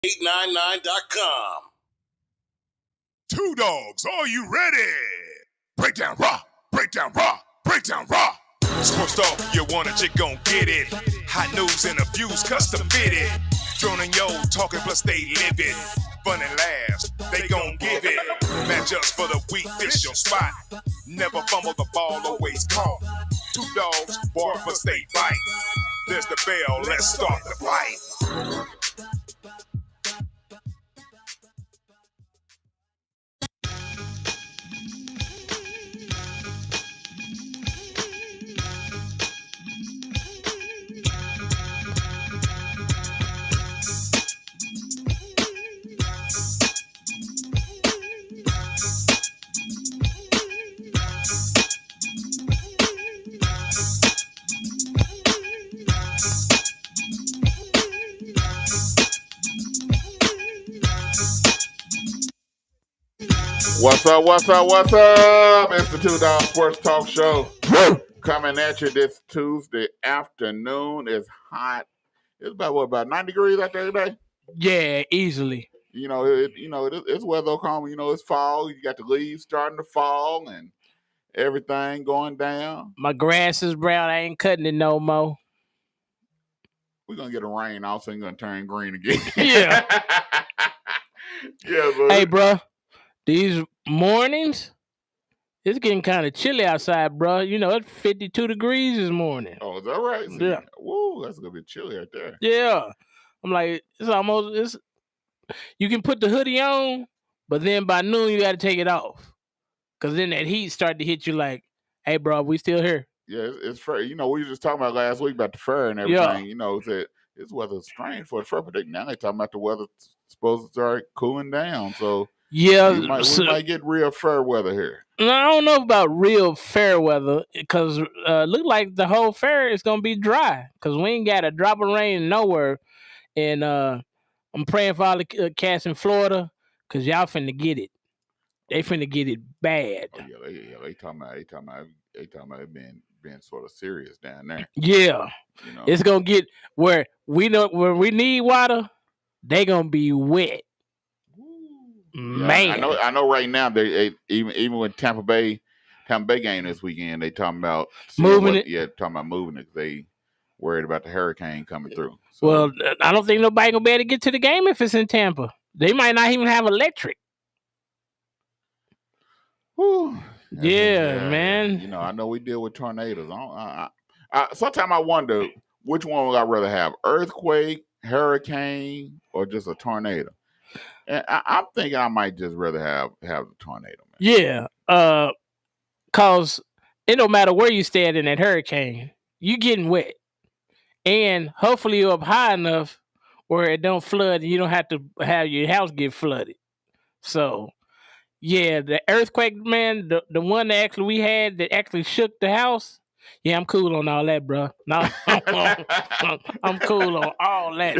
899.com. 2Dawgs, are you ready? Breakdown raw, breakdown raw, breakdown raw. Sports talk, you want it, you gon' get it. Hot news and views, custom fitted. Droning yo, talking plus they live it. Fun and laughs, they gon' give it. Matchups for the week, this your spot. Never fumble the ball, always caught. 2Dawgs, bark plus they bite. There's the bell, let's start the fight. What's up, what's up, what's up? It's the 2Dawgs Sports Talk Show. Coming at you this Tuesday afternoon. It's hot. It's about 9 degrees out there today? Yeah, easily. It's weather coming. It's fall. You got the leaves starting to fall and everything going down. My grass is brown. I ain't cutting it no more. We're going to get a rain. Also, it's going to turn green again. Yeah. Yeah, but hey, bro. These mornings, it's getting kind of chilly outside, bro. It's 52 degrees this morning. Oh, is that right? Yeah. Whoa, that's going to be chilly out there. Yeah. I'm like, you can put the hoodie on, but then by noon, you got to take it off. Because then that heat start to hit you like, hey, bro, we still here. Yeah, it's fair. We were just talking about last week about the fur and everything. Yeah. This weather's strange for the fur, but now they're talking about the weather supposed to start cooling down. So, yeah, we might get real fair weather here. I don't know about real fair weather because look like the whole fair is going to be dry because we ain't got a drop of rain nowhere. And I'm praying for all the cats in Florida because y'all finna get it. They finna get it bad. Oh, yeah, they talking about it being sort of serious down there. Yeah. It's going to get where we need water, they going to be wet. Yeah, man, I know. Right now, they even with Tampa Bay game this weekend, they talking about moving it. Yeah, talking about moving it. They worried about the hurricane coming through. So. Well, I don't think nobody gonna be able to get to the game if it's in Tampa. They might not even have electric. Whew. Yeah, man. I know we deal with tornadoes. Sometimes I wonder which one would I rather have: earthquake, hurricane, or just a tornado. And I'm thinking I might just rather have the tornado, man. Yeah, cause it don't matter where you stand in that hurricane, you getting wet, and hopefully you're up high enough where it don't flood, and you don't have to have your house get flooded. So, yeah, the earthquake, man, the one that actually we had that actually shook the house. Yeah, I'm cool on all that, bro. No, I'm cool on all that.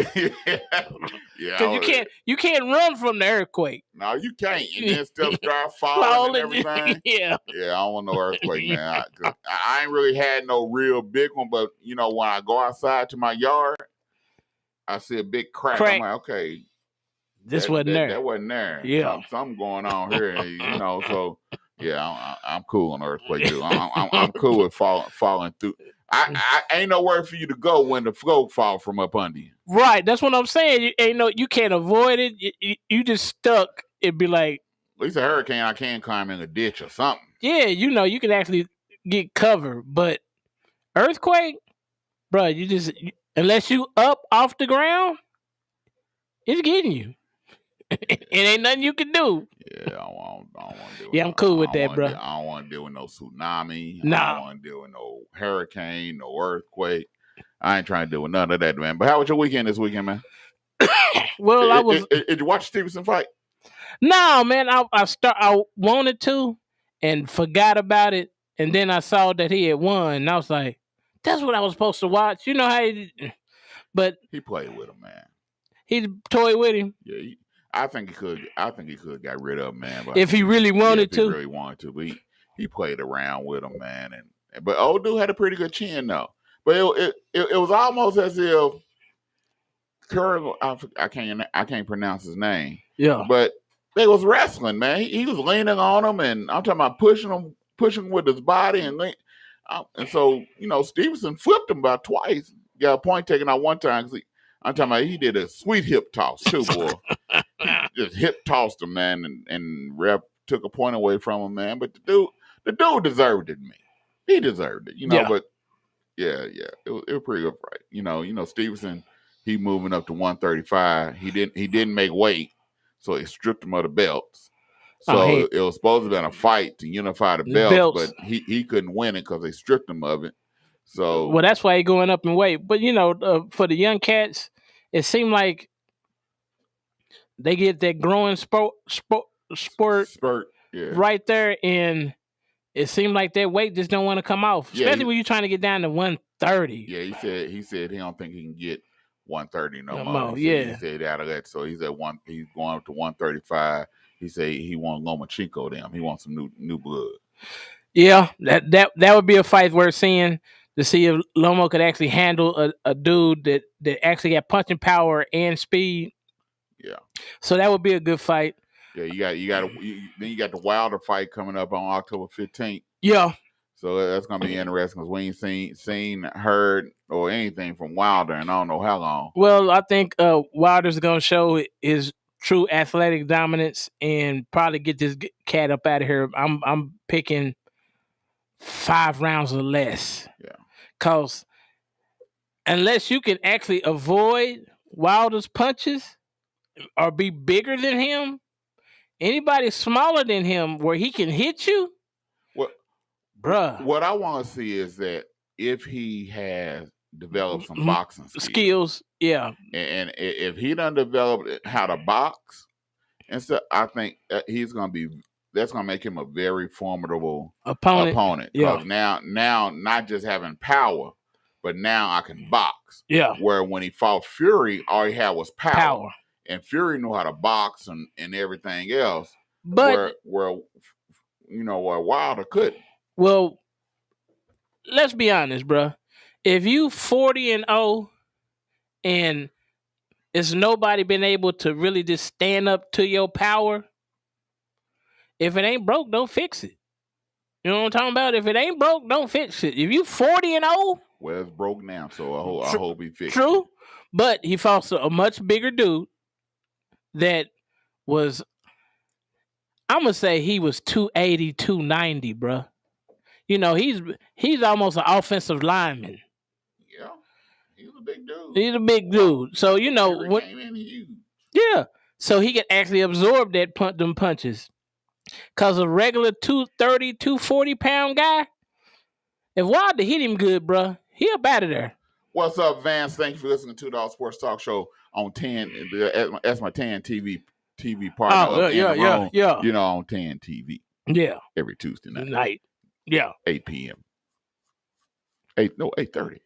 Yeah, because you can't run from the earthquake. No, you can't. And then stuff start falling and everything. Yeah, I don't want no earthquake, man. I ain't really had no real big one, but when I go outside to my yard, I see a big crack. I'm like, okay, this wasn't there. That wasn't there. Yeah, something going on here. So. Yeah, I'm cool on earthquake too. I'm cool with falling through. I ain't nowhere for you to go when the flow fall from up under you. Right, that's what I'm saying. You can't avoid it. You just stuck. It'd be like at least a hurricane. I can climb in a ditch or something. Yeah, you can actually get cover, but earthquake, bro. You just unless you up off the ground, it's getting you. It ain't nothing you can do. Yeah, I don't want to deal with I'm cool with that, bro. I don't want to deal with no tsunami. Nah. I don't want to deal with no hurricane, no earthquake. I ain't trying to deal with none of that, man. But how was your weekend this weekend, man? Well, Did you watch Stevenson fight? No, man. I wanted to and forgot about it, and then I saw that he had won, and I was like, "That's what I was supposed to watch." You know how but he played with him, man. He toyed with him. Yeah. I think he could got rid of him, man. But if he really wanted to. He really wanted to. But he played around with him, man. But old dude had a pretty good chin, though. But it was almost as if Curry, I can't pronounce his name. Yeah. But they was wrestling, man. He was leaning on him, and I'm talking about pushing with his body, and so Stevenson flipped him about twice. Got a point taken out one time. I'm talking about he did a sweet hip toss too, boy. He just hip tossed him, man, and ref took a point away from him, man. But the dude deserved it, man. He deserved it, Yeah. But yeah, it was a pretty good fight. Stevenson, he moving up to 135. He didn't make weight, so he stripped him of the belts. So it was supposed to have been a fight to unify the belts, but he couldn't win it because they stripped him of it. So well, that's why he's going up in weight. But for the young cats, it seemed like they get that growing spurt right there, and it seemed like that weight just don't want to come off, especially when you're trying to get down to 130. Yeah, he said he don't think he can get 130 no more. He said out of that, so he's at he's going up to 135. He said he wants Lomachenko them. He wants some new blood. Yeah, that would be a fight worth seeing, to see if Lomo could actually handle a dude that actually got punching power and speed. Yeah. So that would be a good fight. Yeah, then you got the Wilder fight coming up on October 15th. Yeah. So that's gonna be interesting because we ain't seen, heard, or anything from Wilder in I don't know how long. Well, I think Wilder's gonna show his true athletic dominance and probably get this cat up out of here. I'm picking 5 rounds or less. Yeah. Cause unless you can actually avoid Wilder's punches or be bigger than him, anybody smaller than him where he can hit you, bruh. What I want to see is that if he has developed some boxing skills, yeah, and if he done developed how to box, and so I think that's gonna make him a very formidable opponent. Because now not just having power, but now I can box. Yeah. Where when he fought Fury, all he had was power. And Fury knew how to box and everything else. But where Wilder couldn't. Well, let's be honest, bro. If you 40-0 and it's nobody been able to really just stand up to your power, if it ain't broke, don't fix it. You know what I'm talking about? If it ain't broke, don't fix it. If you 40-0, well, it's broke now, so I hope he fixes it. True, but he fought a much bigger dude that was, I'm gonna say he was 280, 290, bro. He's almost an offensive lineman. Yeah, he's a big dude. He's a big dude. So what came in huge. Yeah, so he could actually absorb them punches. Cause a regular 230, 240 pound guy, if Wilder hit him good, bro, he up out of there. What's up, Vance? Thank you for listening to 2Dawgs Sports Talk Show on 10. That's my 10 TV partner. Yeah. On 10 TV. Yeah. Every Tuesday night. Yeah. 8 p.m. 8:30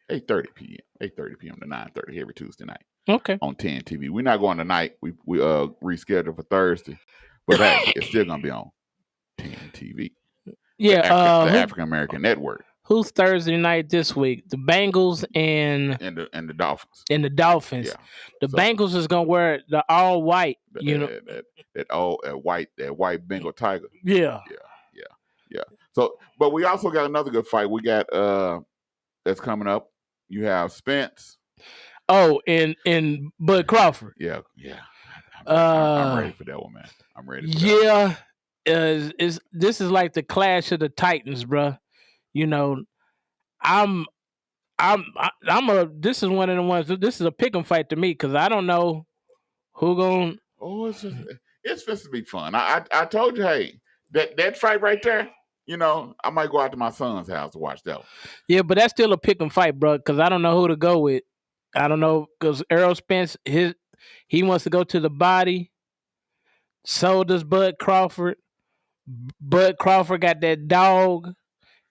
p.m. 8:30 p.m. to 9:30 every Tuesday night. Okay. On 10 TV. We're not going tonight. We rescheduled for Thursday, but hey, it's still gonna be on 10 TV. Yeah. The African American Network. Who's Thursday night this week? The Bengals and the Dolphins. And the Dolphins. Yeah. The Bengals is gonna wear the all white. That white Bengal tiger. Yeah. So, but we also got another good fight. We got that's coming up. You have Spence. Oh, and Bud Crawford. Yeah. I'm ready for that one, man. I'm ready. For that one. This is like the clash of the Titans, bro. This is one of the ones. This is a pick 'em fight to me because I don't know who going. Oh, it's supposed to be fun. I told you, hey, that fight right there. I might go out to my son's house to watch that one. Yeah, but that's still a pick 'em fight, bro. Because I don't know who to go with. I don't know because Errol Spence, he wants to go to the body. So does Bud Crawford. Bud Crawford got that dog.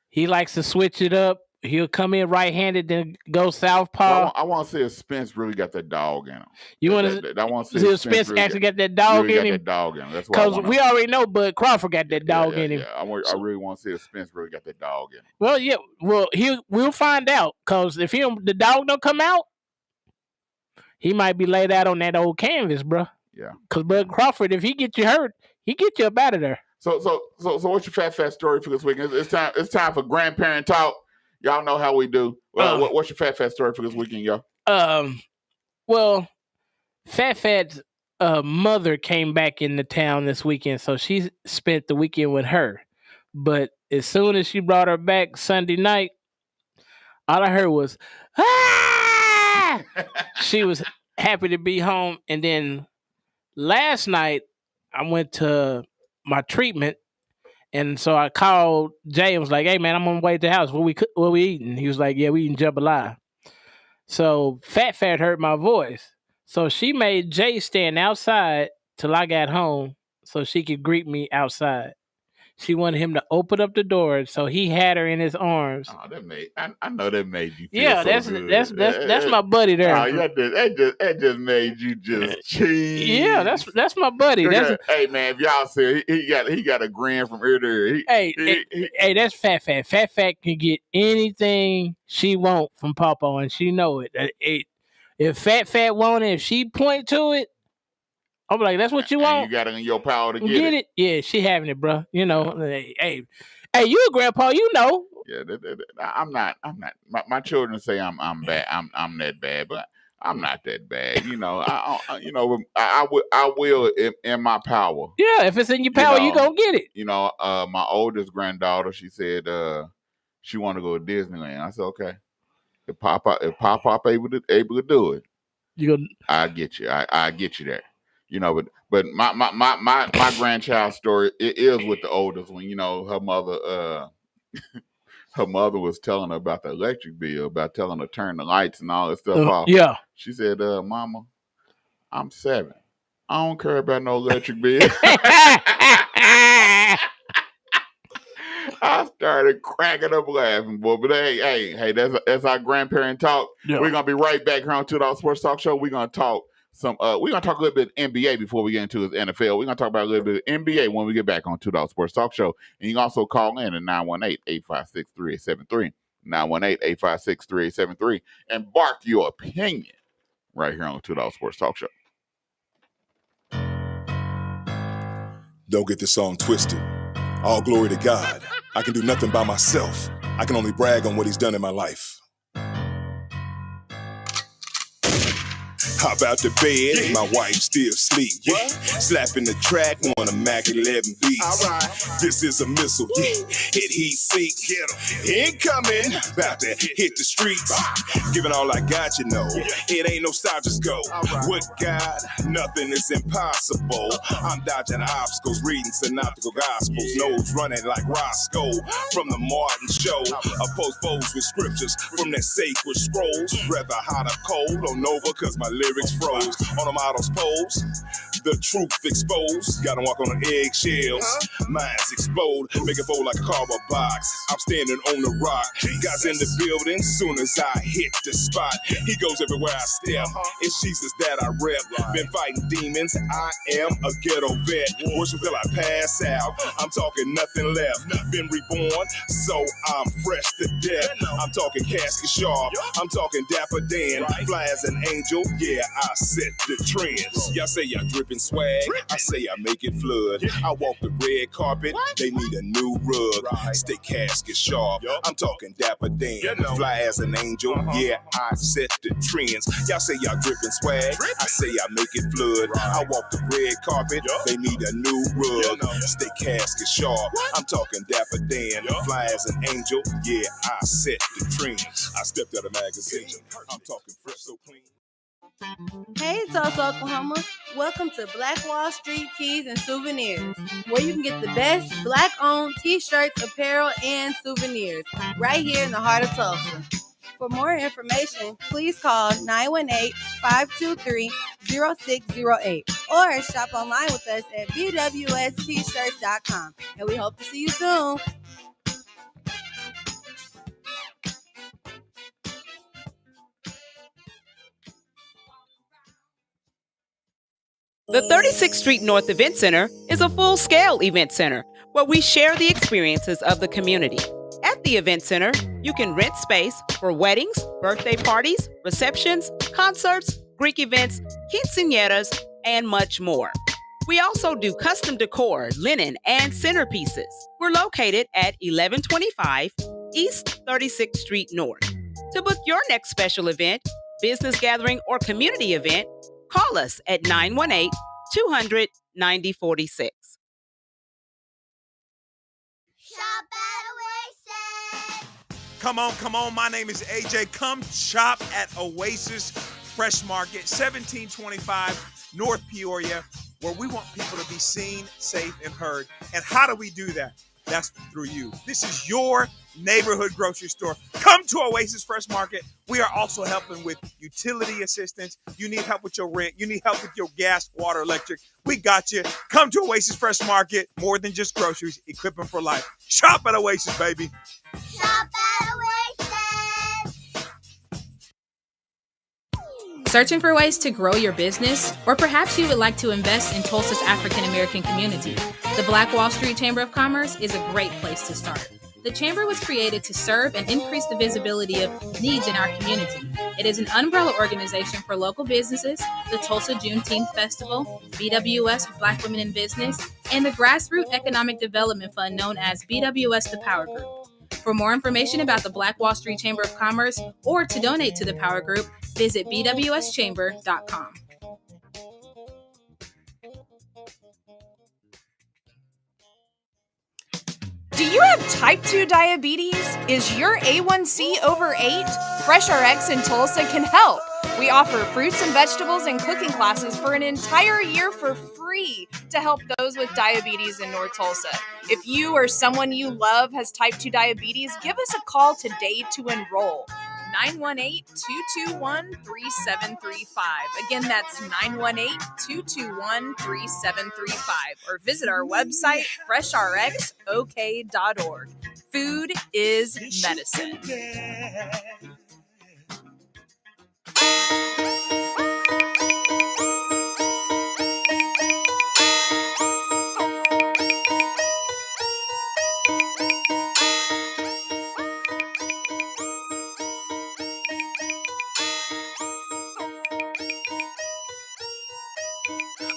He likes to switch it up. He'll come in right-handed, then go southpaw. Well, I want to see if Spence really got that dog in him. You want to? I want to see if Spence really actually got that dog in him. That dog in him. That's because we already know Bud Crawford got that dog in him. Yeah. I really want to see if Spence really got that dog in him. Well, yeah. Well, we'll find out because if the dog don't come out, he might be laid out on that old canvas, bro. Yeah. Because Bud Crawford, if he get you hurt, he get you up out of there. So what's your fat story for this week? It's time for grandparent talk. Y'all know how we do. What's your fat story for this weekend, y'all? Well, Fat's mother came back into town this weekend, so she spent the weekend with her. But as soon as she brought her back Sunday night, all I heard was, ah! She was happy to be home. And then last night, I went to my treatment, and so I called Jay and was like, hey, man, I'm on the way to the house. What we eating? He was like, yeah, we eating jambalaya. So Fat heard my voice. So she made Jay stand outside till I got home so she could greet me outside. She wanted him to open up the door, so he had her in his arms. Oh, I know that made you feel so good. That's my buddy there. Oh, that just made you just cheese. Yeah, that's my buddy. Hey man, if y'all see he got a grin from ear to ear. Hey, that's Fat. Fat can get anything she want from Papa, and she know it. If Fat want it, if she point to it, I'm like, that's what you want. You got it in your power to get it. Yeah, she having it, bro. You know, hey, you a grandpa, you know. Yeah, I'm not. My children say I'm bad. I'm that bad, but I'm not that bad. You know, I will in my power. Yeah, if it's in your power, you gonna get it. You know, my oldest granddaughter, she said she want to go to Disneyland. I said, okay. If Pop able to do it, I get you. I get you there. You know, but my grandchild's story, it is with the oldest one. You know, her mother was telling her about the electric bill, about telling her to turn the lights and all that stuff off. Yeah. She said, Mama, I'm 7. I don't care about no electric bill. I started cracking up laughing, boy. But hey, that's our grandparent talk. Yeah. We're gonna be right back here on 2Dawgs Sports Talk Show. We're gonna talk a little bit NBA before we get into the NFL. We're gonna talk about a little bit of NBA when we get back on 2Dawgs Sports Talk Show. And you can also call in at 918-856-3873. 918-856-3873 and bark your opinion right here on 2Dawgs Sports Talk Show. Don't get this song twisted. All glory to God. I can do nothing by myself. I can only brag on what he's done in my life. Hop out the bed, my wife still sleep. Yeah. Slapping the track on a Mac 11 beats. Right. This is a missile, hit heat seek. Incoming, about to hit the streets. Giving all I got, you know. It ain't no stop, just go. Right. With God, nothing is impossible. I'm dodging obstacles, reading synoptical gospels. Nose running like Roscoe from the Martin Show. Oppose foes with scriptures from their sacred scrolls. Rather hot or cold on Nova, cause my lyrics froze. On the models pose, the truth exposed. Gotta walk on eggshells. Minds explode, make it fold like a cardboard box. I'm standing on the rock. Guys in the building, soon as I hit the spot. He goes everywhere I step. It's Jesus that I rep. Been fighting demons, I am a ghetto vet. Worship till I pass out. I'm talking nothing left. Been reborn, so I'm fresh to death. I'm talking casket sharp. I'm talking Dapper Dan. Fly as an angel, yeah, I set the trends. Y'all say y'all dripping swag, I say I make it flood. I walk the red carpet, they need a new rug. Stay casket sharp, I'm talking Dapper Dan. Fly as an angel, yeah, I set the trends. Y'all say y'all dripping swag, I say I make it flood. I walk the red carpet, they need a new rug. Stay casket sharp, I'm talking Dapper Dan. Fly as an angel, yeah, I set the trends. I stepped out of magazine, I'm talking fresh so clean. Hey, Tulsa, Oklahoma. Welcome to Black Wall Street Tees and Souvenirs, where you can get the best Black-owned t-shirts, apparel, and souvenirs right here in the heart of Tulsa. For more information, please call 918-523-0608 or shop online with us at bwstshirts.com. And we hope to see you soon. The 36th Street North Event Center is a full-scale event center where we share the experiences of the community. At the event center, you can rent space for weddings, birthday parties, receptions, concerts, Greek events, quinceañeras, and much more. We also do custom decor, linen, and centerpieces. We're located at 1125 East 36th Street North. To book your next special event, business gathering, or community event, call us at 918-200-9046. Shop at Oasis. Come on. My name is AJ. Come shop at Oasis Fresh Market, 1725 North Peoria, where we want people to be seen, safe, and heard. And how do we do that? That's through you. This is your neighborhood grocery store. Come to Oasis Fresh Market. We are also helping with utility assistance. You need help with your rent. You need help with your gas, water, electric. We got you. Come to Oasis Fresh Market. More than just groceries, equipping for life. Shop at Oasis, baby. Shop at Oasis. Searching for ways to grow your business? Or perhaps you would like to invest in Tulsa's African American community? The Black Wall Street Chamber of Commerce is a great place to start. The Chamber was created to serve and increase the visibility of needs in our community. It is an umbrella organization for local businesses, the Tulsa Juneteenth Festival, BWS for Black Women in Business, and the Grassroots Economic Development Fund known as BWS The Power Group. For more information about the Black Wall Street Chamber of Commerce or to donate to the Power Group, visit bwschamber.com. Do you have type 2 diabetes? Is your A1C over 8? FreshRx in Tulsa can help. We offer fruits and vegetables and cooking classes for an entire year for free to help those with diabetes in North Tulsa. If you or someone you love has type 2 diabetes, give us a call today to enroll. 918-221-3735. Again, that's 918-221-3735. Or visit our website, freshrxok.org. Food is medicine.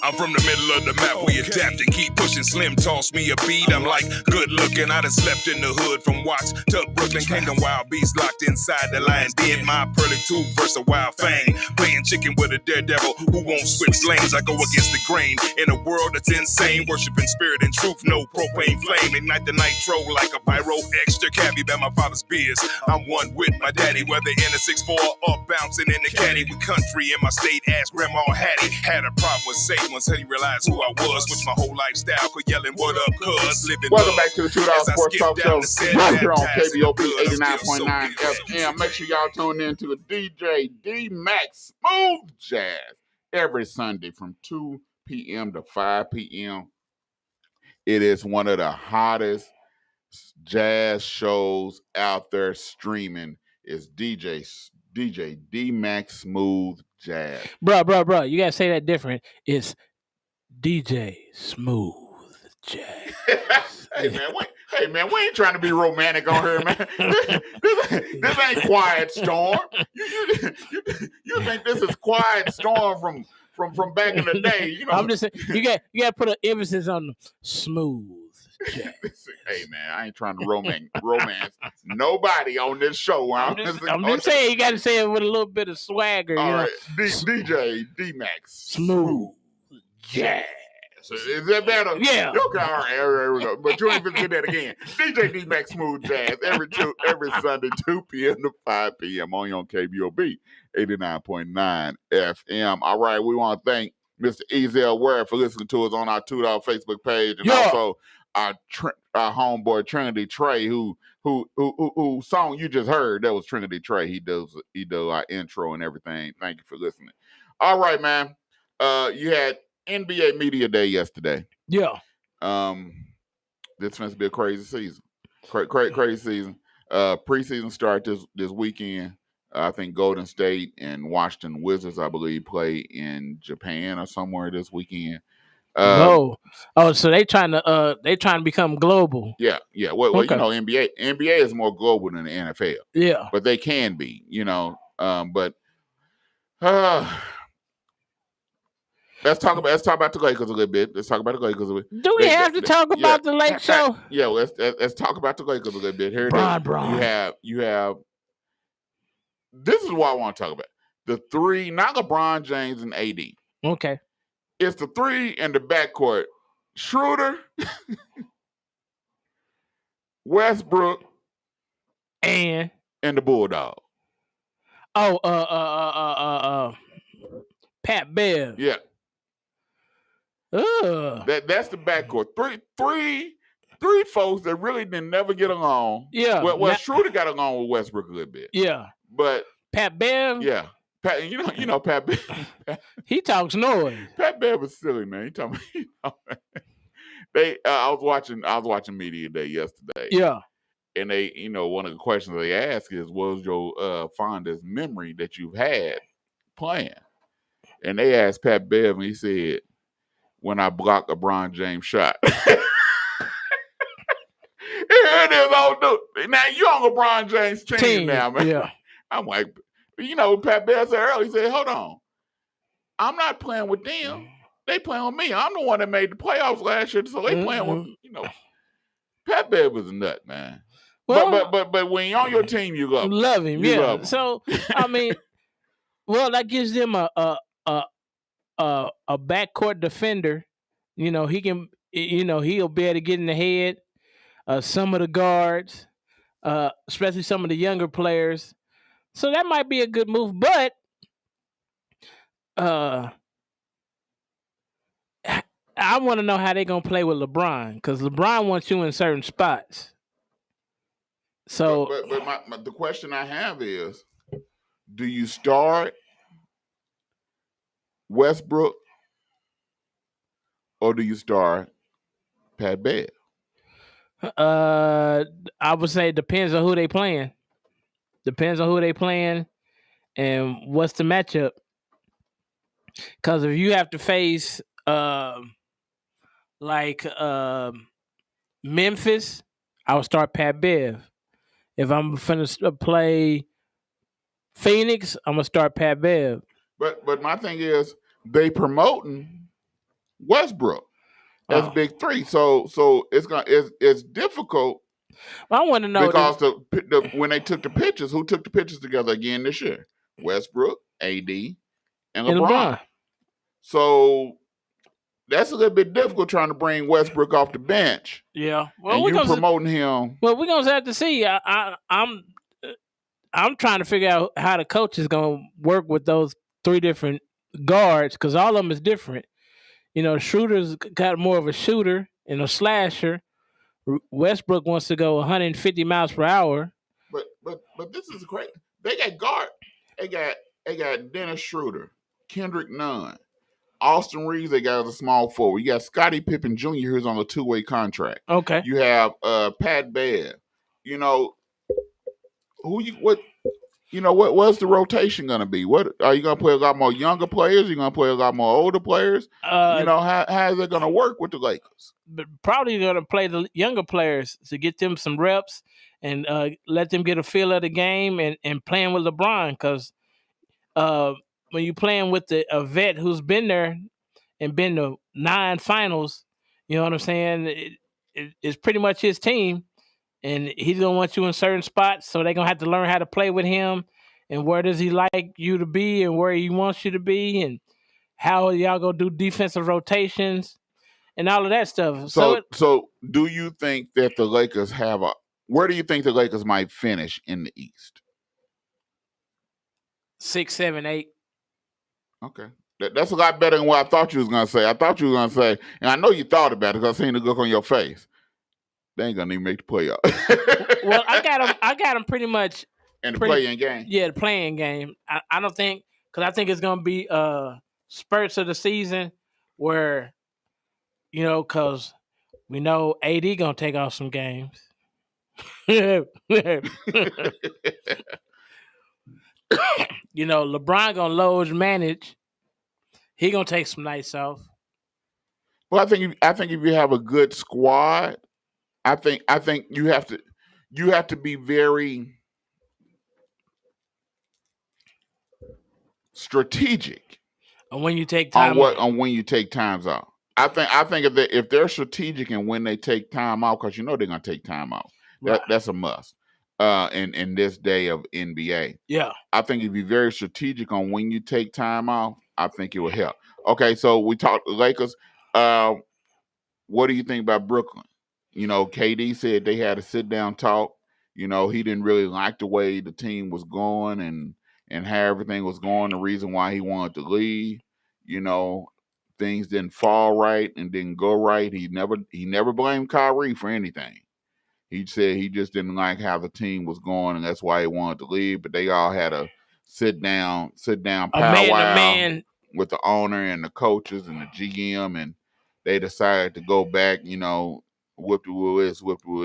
I'm from the middle of the map, we adapt and keep pushing. Slim toss me a beat, I'm like good looking. I done slept in the hood from Watts to Brooklyn. Came to Wild Beast locked inside the lion den. My pearly tooth versus a wild fang. Playing chicken with a daredevil who won't switch lanes. I go against the grain in a world that's insane. Worshiping spirit and truth, no propane flame. Ignite the nitro like a pyro. Extra cabbie by my father's beers. I'm one with my daddy, whether in a 6'4" or bouncing in the caddy. We country in my state, ask Grandma Hattie. Had a problem with Satan until he realized who I was. Switched my whole lifestyle, quit yelling, what up, cuz? Welcome back to the 2Dawgs Sports Talk Show right here on KBOP 89.9 FM. Make sure y'all tune in to the DJ D-Max Smooth Jazz every Sunday from 2 p.m. to 5 p.m. It is one of the hottest jazz shows out there streaming. It's DJ D-Max Smooth Jazz. Bro, you gotta say that different. It's DJ Smooth Jazz. Hey man, we ain't trying to be romantic on here, man. This ain't Quiet Storm. You think this is Quiet Storm from back in the day? You know, I'm just saying you got to put an emphasis on the smooth jazz. Hey man, I ain't trying to romance nobody on this show. I'm just saying you got to say it with a little bit of swagger. All you know? right, DJ D-Max Smooth Jazz. So is that better? Yeah. Okay, all right, there we go. But you ain't gonna get that again. DJ D-Max Smooth Jazz every Sunday, 2 p.m. to 5 p.m. on KBOB 89.9 FM. All right, we want to thank Mr. Ezel Ware for listening to us on our 2Dawgs Facebook page, and also our homeboy Trinity Trey, who song you just heard, that was Trinity Trey. He does our intro and everything. Thank you for listening. All right, man. You had NBA Media Day yesterday. Yeah. This is going to be a crazy season. Crazy season. Preseason start this weekend. I think Golden State and Washington Wizards, I believe, play in Japan or somewhere this weekend. So they trying to become global. Yeah. Well, okay. You know, NBA is more global than the NFL. Yeah, but they can be, you know. But Let's talk about the Lakers a little bit. Do we have to talk about the Lake Show? Yeah, let's talk about the Lakers a little bit. Here it is. You have. This is what I want to talk about. The three, not LeBron James and AD. Okay. It's the three in the backcourt: Schroeder, Westbrook, and the Bulldog. Pat Bev. Yeah. That's the backcourt. Three folks that really didn't never get along. Yeah. Well, Schroeder got along with Westbrook a little bit. Yeah. But Pat Bev. Yeah. Pat, you know Pat Bev. He talks noise. Pat Bev was silly, man. He talking. I was watching Media Day yesterday. Yeah. And they, one of the questions they ask is, what was your fondest memory that you've had playing? And they asked Pat Bev, and he said, when I blocked LeBron James' shot. Here it is, old dude. Now you on LeBron James' team now, man. Yeah. I'm like, Pat Bev said earlier, he said, hold on. I'm not playing with them. They playing with me. I'm the one that made the playoffs last year, so they playing with, Pat Bev was a nut, man. Well, but when you're on your team, you love him. Love him, you yeah. love him. So, I mean, that gives them a backcourt defender. He can, he'll be able to get in the head. Some of the guards, especially some of the younger players. So that might be a good move, but I want to know how they're going to play with LeBron, because LeBron wants you in certain spots. So, but the question I have is, do you start Westbrook or do you start Pat Bev? I would say it depends on who they playing. And what's the matchup. Because if you have to face Memphis, I would start Pat Bev. If I'm finna play Phoenix, I'm gonna start Pat Bev. But my thing is, they promoting Westbrook as big three, so it's difficult. Well, I want to know because when they took the pictures, who took the pictures together again this year? Westbrook, AD, and LeBron. So that's a little bit difficult trying to bring Westbrook off the bench. Yeah, well, and you promoting him. Well, we're gonna have to see. I'm trying to figure out how the coach is gonna work with those three different guards, because all of them is different. Schroeder's got more of a shooter and a slasher. Westbrook wants to go 150 miles per hour. But this is great. They got guard. They got Dennis Schroeder, Kendrick Nunn, Austin Reeves. They got as a small forward. You got Scottie Pippen Jr. who's on a 2-way contract. Okay. You have Pat Bev. What's the rotation going to be? What are you going to play a lot more younger players? Are you going to play a lot more older players? How is it going to work with the Lakers? But probably going to play the younger players to get them some reps and let them get a feel of the game and playing with LeBron, because when you're playing with a vet who's been there and been to 9 finals, you know what I'm saying? It's pretty much his team. And he's going to want you in certain spots, so they're going to have to learn how to play with him and where does he like you to be and where he wants you to be and how y'all going to do defensive rotations and all of that stuff. So do you think that the Lakers where do you think the Lakers might finish in the East? 6, 7, 8. Okay. That's a lot better than what I thought you was going to say. I thought you were going to say, and I know you thought about it because I seen the look on your face. They ain't gonna even make the playoff. Well, I got them pretty much in the playing game. Yeah, the playing game. I don't think, because I think it's gonna be spurts of the season where, because we know AD gonna take off some games. LeBron gonna load manage. He gonna take some nights off. Well, I think if you have a good squad, I think you have to be very strategic And when you take time off. on when you take times off. I think if they're strategic and when they take time off, because they're gonna take time off. Right. That's a must. In this day of NBA. Yeah. I think if you're very strategic on when you take time off, I think it will help. Okay, so we talked Lakers. What do you think about Brooklyn? KD said they had a sit down talk. He didn't really like the way the team was going and how everything was going. The reason why he wanted to leave, things didn't fall right and didn't go right. He never blamed Kyrie for anything. He said he just didn't like how the team was going, and that's why he wanted to leave. But they all had a sit down powwow with the owner and the coaches and the GM, and they decided to go back. Whoop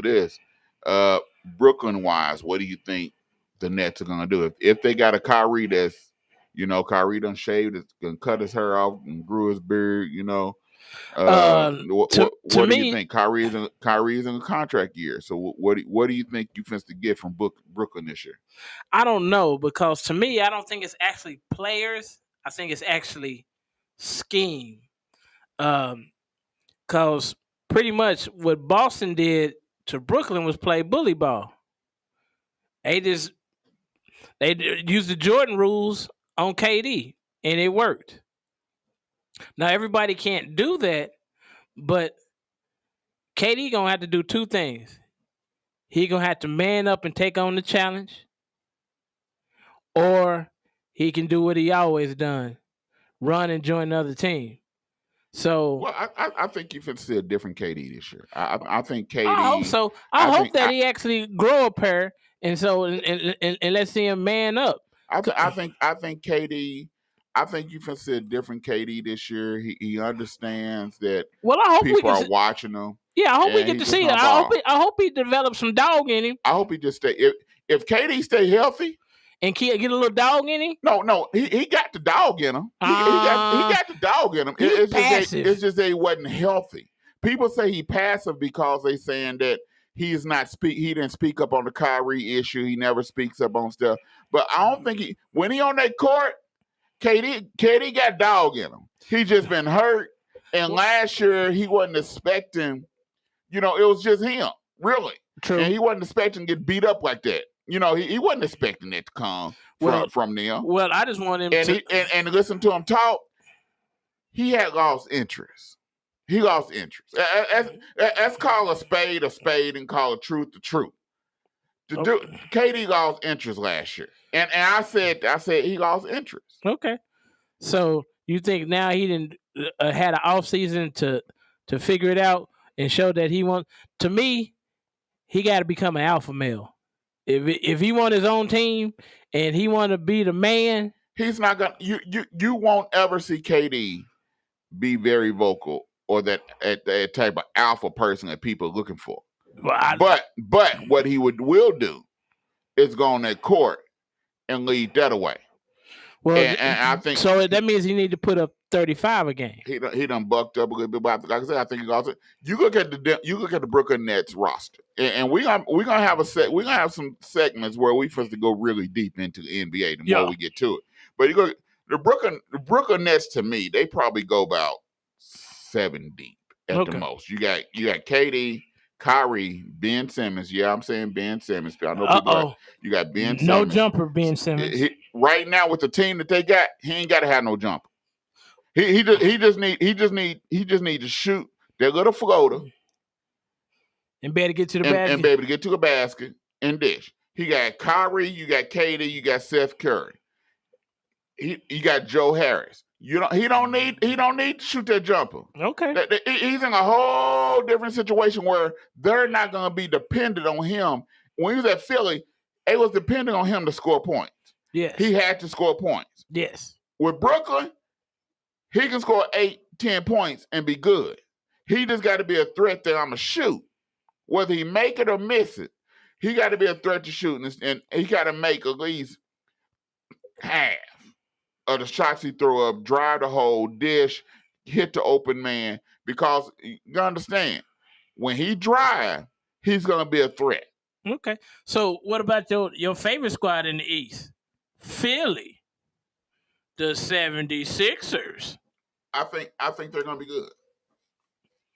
this. Brooklyn wise, what do you think the Nets are gonna do if they got a Kyrie that's, Kyrie done shaved, gonna cut his hair off and grew his beard, what do you think? Kyrie's in a contract year. So what do you think you finna to get from Brooklyn this year? I don't know, because to me, I don't think it's actually players. I think it's actually scheme. Because pretty much what Boston did to Brooklyn was play bully ball. They used the Jordan rules on KD, and it worked. Now, everybody can't do that, but KD going to have to do two things. He going to have to man up and take on the challenge, or he can do what he always done, run and join another team. So, well, I think you can see a different KD this year. I think KD. I hope so. I hope that he actually grow a pair, and so and let's see him man up. I think KD. I think you can see a different KD this year. He understands that people are watching him. Yeah, I hope we get to see it. I hope he develops some dog in him. I hope he just stay. If KD stay healthy and get a little dog in him. No, he got the dog in him. He got the dog in him. It's just that he wasn't healthy. People say he passive because they saying that he didn't speak up on the Kyrie issue. He never speaks up on stuff. But I don't think when he on that court, KD got dog in him. He just been hurt. And last year he wasn't expecting, it was just him, really. True. And he wasn't expecting to get beat up like that. He wasn't expecting that to come from them. Well, I just want him and listen to him talk. He had lost interest. He lost interest. Let's call a spade and call a truth the truth. KD lost interest last year, and I said he lost interest. Okay, so you think now he didn't had an off season to figure it out and show that he wants? To me, he got to become an alpha male. If he want his own team and he want to be the man, he's not gonna. You won't ever see KD be very vocal or that type of alpha person that people are looking for. Well, but what he will do is go on that court and lead that away. Well, and I think so. That means he need to put up 35 a game. He done bucked up a little bit. But like I said, I think he also. You look at the Brooklyn Nets roster, and we're gonna have some segments where we supposed to go really deep into the NBA the more we get to it. But you go the Brooklyn Nets, to me, they probably go about 7 deep at the most. You got KD, Kyrie, Ben Simmons. Yeah, I'm saying Ben Simmons. I know people. You got Ben Simmons. No jumper, Ben Simmons. Right now with the team that they got, he ain't got to have no jumper. He just need to shoot that little floater and be able to get to the basket. And be able to get to a basket and dish. He got Kyrie, you got KD, you got Seth Curry. You got Joe Harris. He don't need to shoot that jumper. Okay. He's in a whole different situation where they're not going to be dependent on him. When he was at Philly, they was dependent on him to score points. Yes. He had to score points. Yes. With Brooklyn, he can score 8-10 points and be good. He just got to be a threat that I'm going to shoot. Whether he make it or miss it, he got to be a threat to shoot. And he got to make at least half of the shots he throw up, drive the hole, dish, hit the open man. Because you understand, when he drive, he's going to be a threat. Okay. So what about your favorite squad in the East? Philly. The 76ers. I think they're gonna be good.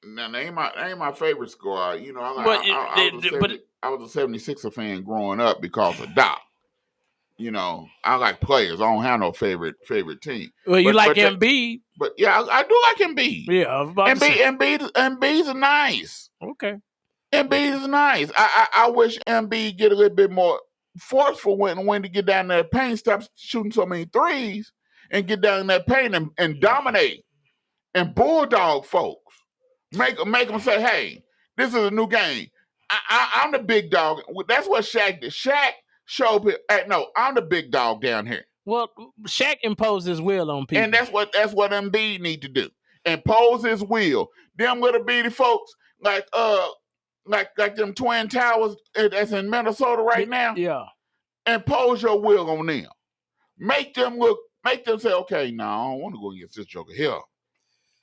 Now they ain't my favorite squad. You know, I was a 76er fan growing up because of Doc. You know, I like players. I don't have no favorite team. Well, you like Embiid. But yeah, I do like Embiid. Yeah, I was about to say. Embiid's nice. Okay. Embiid is nice. I wish Embiid get a little bit more forceful when to get down that paint, stop shooting so many threes, and get down in that paint and dominate and bulldog folks. Make them say, hey, this is a new game. I'm the big dog. That's what Shaq did. Shaq showed me, no, I'm the big dog down here. Well, Shaq imposed his will on people. And that's what Embiid need to do. Impose his will. Them little bitty folks like them Twin Towers that's in Minnesota right now. Yeah. Impose your will on them. Make them say, okay, no, I don't want to go against this joker here.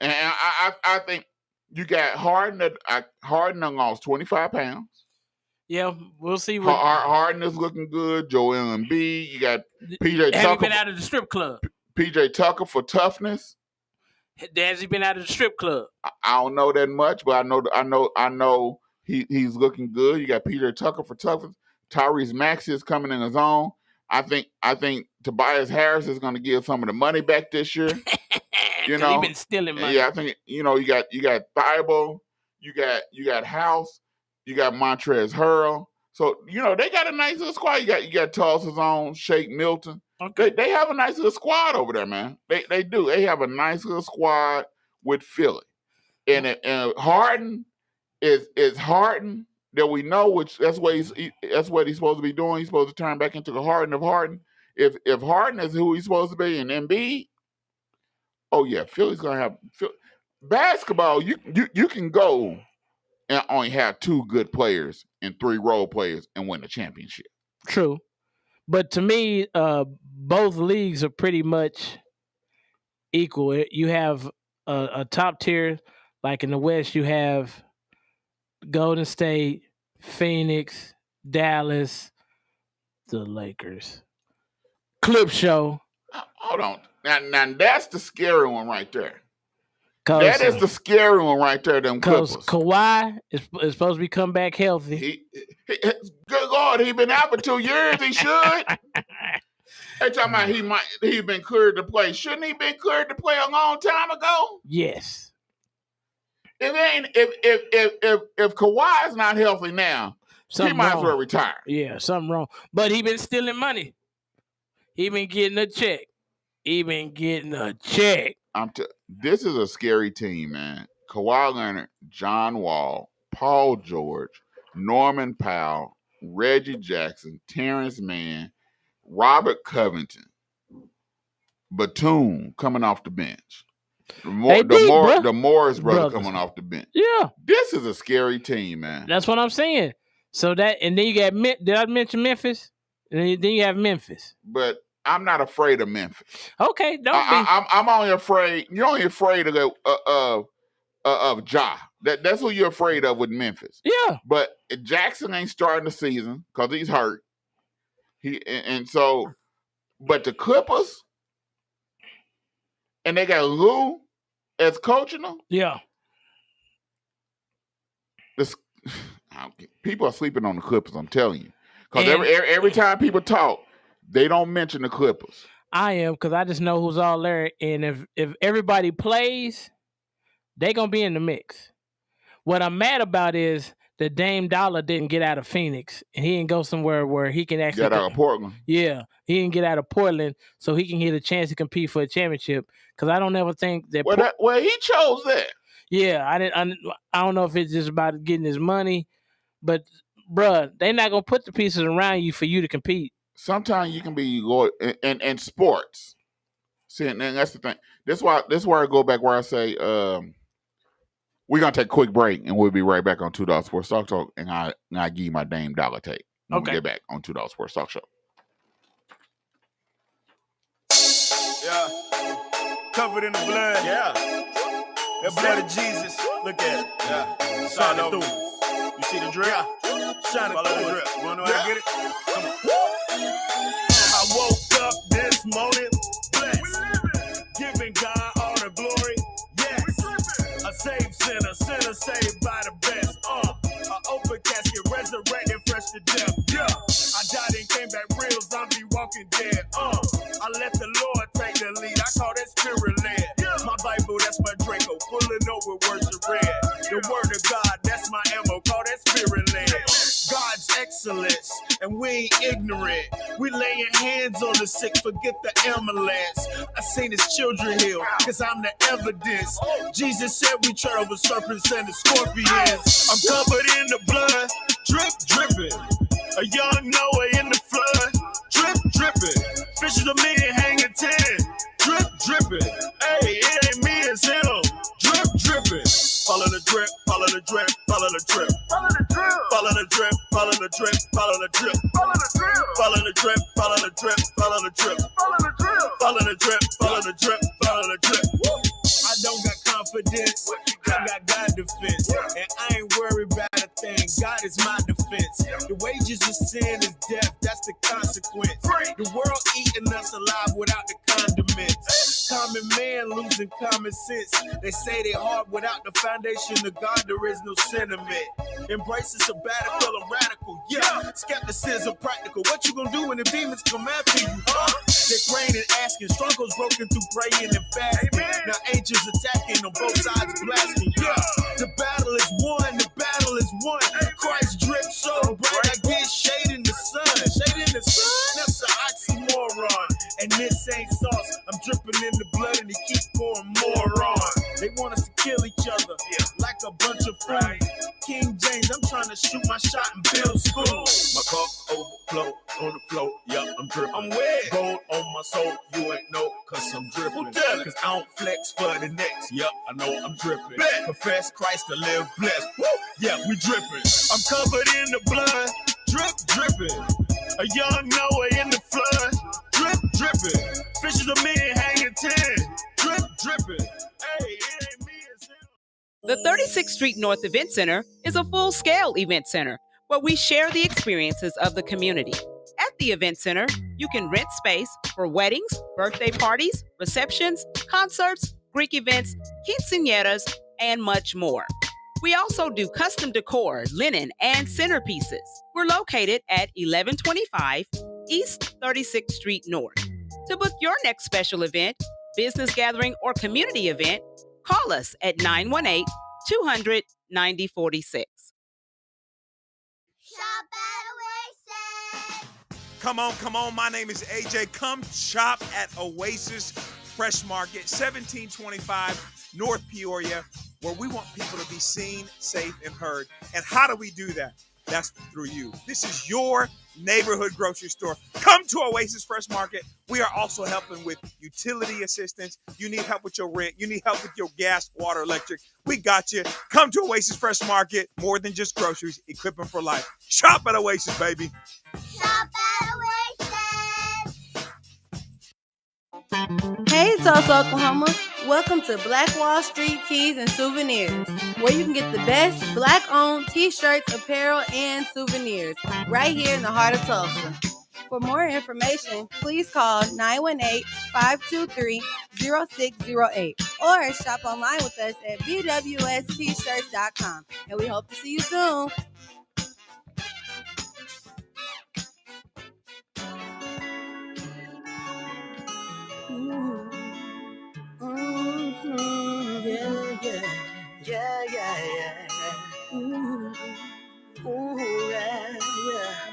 And I think you got Harden. Harden lost 25 pounds. Yeah, we'll see. Harden is looking good. Joel Embiid. You got PJ Tucker. Has he been out of the strip club? PJ Tucker for toughness. Has he been out of the strip club? I don't know that much, but I know he's looking good. You got PJ Tucker for toughness. Tyrese Maxey is coming in his own. I think Tobias Harris is going to give some of the money back this year. You know, he's been stealing money. Yeah, I think you got Thibault, you got House, you got Montrezl Harrell. So they got a nice little squad. You got Tulsa's own Shake Milton. Okay. They have a nice little squad over there, man. They do. They have a nice little squad with Philly, and Harden is Harden that we know, which that's what he's supposed to be doing. He's supposed to turn back into the Harden of Harden. If Harden is who he's supposed to be, and Embiid, oh yeah, Philly's gonna have basketball. You can go and only have 2 good players and 3 role players and win the championship. True, but to me, both leagues are pretty much equal. You have a top tier, like in the West, you have Golden State, Phoenix, Dallas, the Lakers. Clip show. Hold on. Now that's the scary one right there. That is the scary one right there, them Clippers. Because Kawhi is supposed to be come back healthy. Good Lord, he been out for 2 years. He should. They talking about he been cleared to play. Shouldn't he been cleared to play a long time ago? Yes. If Kawhi's not healthy now, he might as well retire. Yeah, something wrong. But he been stealing money. He been getting a check. This is a scary team, man. Kawhi Leonard, John Wall, Paul George, Norman Powell, Reggie Jackson, Terrence Mann, Robert Covington, Batum coming off the bench. The Morris brother coming off the bench. Yeah. This is a scary team, man. That's what I'm saying. So that, and then you got, did I mention Memphis? And then you have Memphis. But I'm not afraid of Memphis. Okay, I'm only afraid. You're only afraid of Ja. That's who you're afraid of with Memphis. Yeah. But Jackson ain't starting the season because he's hurt. But the Clippers, and they got Lou as coaching them. Yeah. People are sleeping on the Clippers. I'm telling you, because every time people talk, they don't mention the Clippers. I am, because I just know who's all there. And if everybody plays, they going to be in the mix. What I'm mad about is that Dame Dollar didn't get out of Phoenix. And he didn't go somewhere where he can actually... Get out of Portland. Yeah. He didn't get out of Portland so he can get a chance to compete for a championship. Because I don't ever think that... Well, he chose that. Yeah. I don't know if it's just about getting his money. But, bruh, they're not going to put the pieces around you for you to compete. Sometimes you can be loyal in sports. See, and that's the thing. This is where I go back where I say, we're going to take a quick break, and we'll be right back on 2Dawgs Sports Talk, and I give you my Dame Dollar take when we get back on 2Dawgs Sports Talk Show. Yeah. Covered in the blood. Yeah. That blood of Jesus. Look at it. Yeah. Shining through. You see the drip? Yeah. Shining through the drip. You want to know how to get it? Come on. I woke up this morning blessed. sinner saved by the best. An open casket, resurrected fresh to death. Yeah, I died and came back real, zombie walking dead. I let the Lord take the lead. I call that spirit led. My Bible, that's my Draco, pulling over words of red. The word of God, that's my ammo. Call that spirit led. God's excellence, and we ain't ignorant. We laying hands on the sick, forget the ambulance. I seen his children heal, cause I'm the evidence. Jesus said we tread over serpents and the scorpions. I'm covered in the blood, drip, dripping. A young Noah in the flood, drip, dripping. Fishes a million hanging 10, drip, dripping. Hey, it ain't me, it's him, drip, dripping. Follow the drip, follow the drip, follow the drip. Follow the drip, follow the drip, follow the drip, follow the drip. Follow the drip, follow the drip, follow the drip, follow the drip. Follow the drip, follow the drip, follow the drip, follow the drip. I don't got confidence, I got God defense. And I ain't worried about a thing, God is my defense. The wages of sin is death, that's the consequence. The world eating us alive without the condiments. Common man losing common sense. They say they hard without the foundation of God, there is no sentiment. Embrace a sabbatical and radical, yeah. Skepticism practical. What you gonna do when the demons come after you, huh? They're praying and asking, struggles broken through praying and fasting. Now angels attacking on both sides blasting, yeah. The battle is won, the battle is won. Christ drip so bright, I get shade in the sun. Shade in the sun, that's an oxymoron. And this ain't sauce, I'm dripping in the blood and they keep pouring more on. They want us to kill each other, like a bunch of fools. King James, I'm trying to shoot my shot and build schools. My cup overflow on the floor, yeah, I'm dripping. I'm wet, gold on my soul, you ain't know, cause I'm dripping. Cause I don't flex for the next, yeah, I know I'm dripping. Profess Christ to live blessed, woo, yeah, we dripping. I'm covered in the blood, drip, dripping. A young Noah in the flood, drip, dripping. Fishes a million hanging 10, drip, dripping. Hey, it ain't me, it's him. The 36th Street North Event Center is a full-scale event center where we share the experiences of the community. At the event center, you can rent space for weddings, birthday parties, receptions, concerts, Greek events, quinceañeras, and much more. We also do custom decor, linen, and centerpieces. We're located at 1125 East 36th Street North. To book your next special event, business gathering, or community event, call us at 918-200-9046. Shop at Oasis. Come on. My name is AJ. Come shop at Oasis Fresh Market, 1725 North Peoria, where we want people to be seen, safe, and heard. And how do we do that? That's through you. This is your neighborhood grocery store. Come to Oasis Fresh Market. We are also helping with utility assistance. You need help with your rent. You need help with your gas, water, electric. We got you. Come to Oasis Fresh Market. More than just groceries, equipping for life. Shop at Oasis, baby. Shop at Oasis. Hey, Tulsa, Oklahoma. Welcome to Black Wall Street Tees and Souvenirs, where you can get the best Black-owned t-shirts, apparel, and souvenirs right here in the heart of Tulsa. For more information, please call 918-523-0608 or shop online with us at bwstshirts.com. And we hope to see you soon.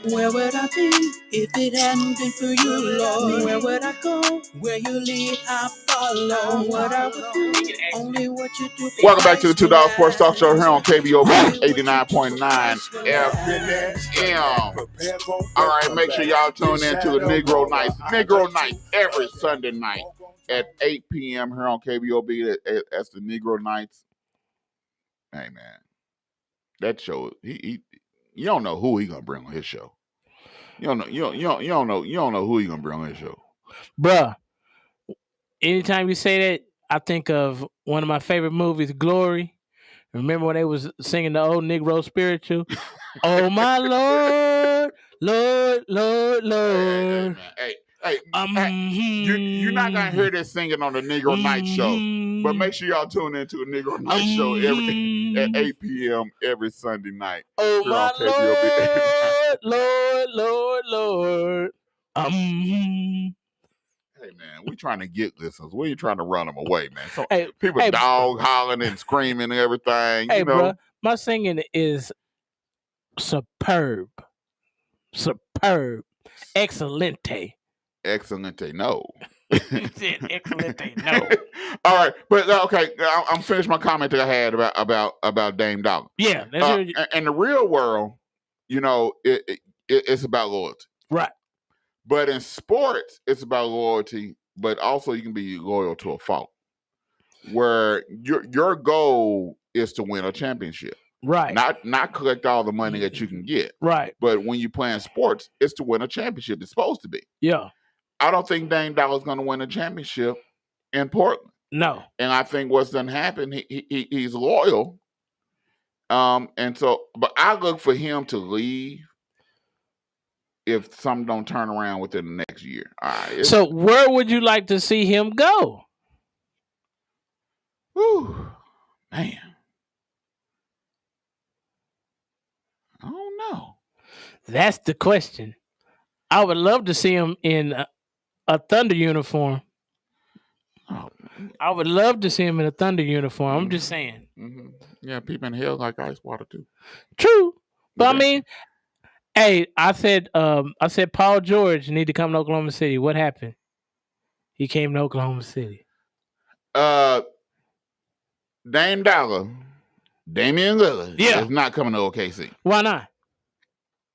Where would I be if it hadn't been for you, Lord? Where would I go? Where you lead, I follow. What I would do, only what you do. Welcome back to the 2Dawgs Sports Talk Show here on KBOB 89.9 FM. All right, make sure y'all tune in to the Negro Nights. Negro Night every Sunday night at 8 p.m. here on KBOB. That's the Negro Nights. Hey man, that show he you don't know who he gonna bring on his show. You don't know who he gonna bring on his show. Bruh, anytime you say that, I think of one of my favorite movies, Glory. Remember when they was singing the old Negro spiritual? Oh my Lord, Lord, Lord, Lord. Hey, Hey, you're not gonna hear this singing on the Negro Night Show, but make sure y'all tune into the Negro Night Show at 8 p.m. every Sunday night. Oh here my on KBOB. Lord. Hey man, we trying to get listeners. We ain't trying to run them away, man. So People dog hollering and screaming and everything. Hey, you know, bro, my singing is superb, excelente. Excelente, no. Excelente, no. All right, but okay, I'm finished my comment that I had about Dame Dollar. Yeah, and the real world, you know, it's about loyalty, right? But in sports, it's about loyalty, but also you can be loyal to a fault, where your goal is to win a championship. Right. Not collect all the money that you can get. Right. But when you play in sports, it's to win a championship. It's supposed to be. Yeah. I don't think Dame Dollar's going to win a championship in Portland. No. And I think what's done happened, he's loyal. And so, but I look for him to leave if something don't turn around within the next year. All right. So where would you like to see him go? Whew, man. I don't know. That's the question. I would love to see him in a Thunder uniform. Oh, I would love to see him in a Thunder uniform. I'm just saying. Mm-hmm. Yeah, people in hell like ice water too. True, but I mean, hey, I said Paul George need to come to Oklahoma City. What happened? He came to Oklahoma City. Dame Dollar, Damian Lillard, is not coming to OKC. Why not?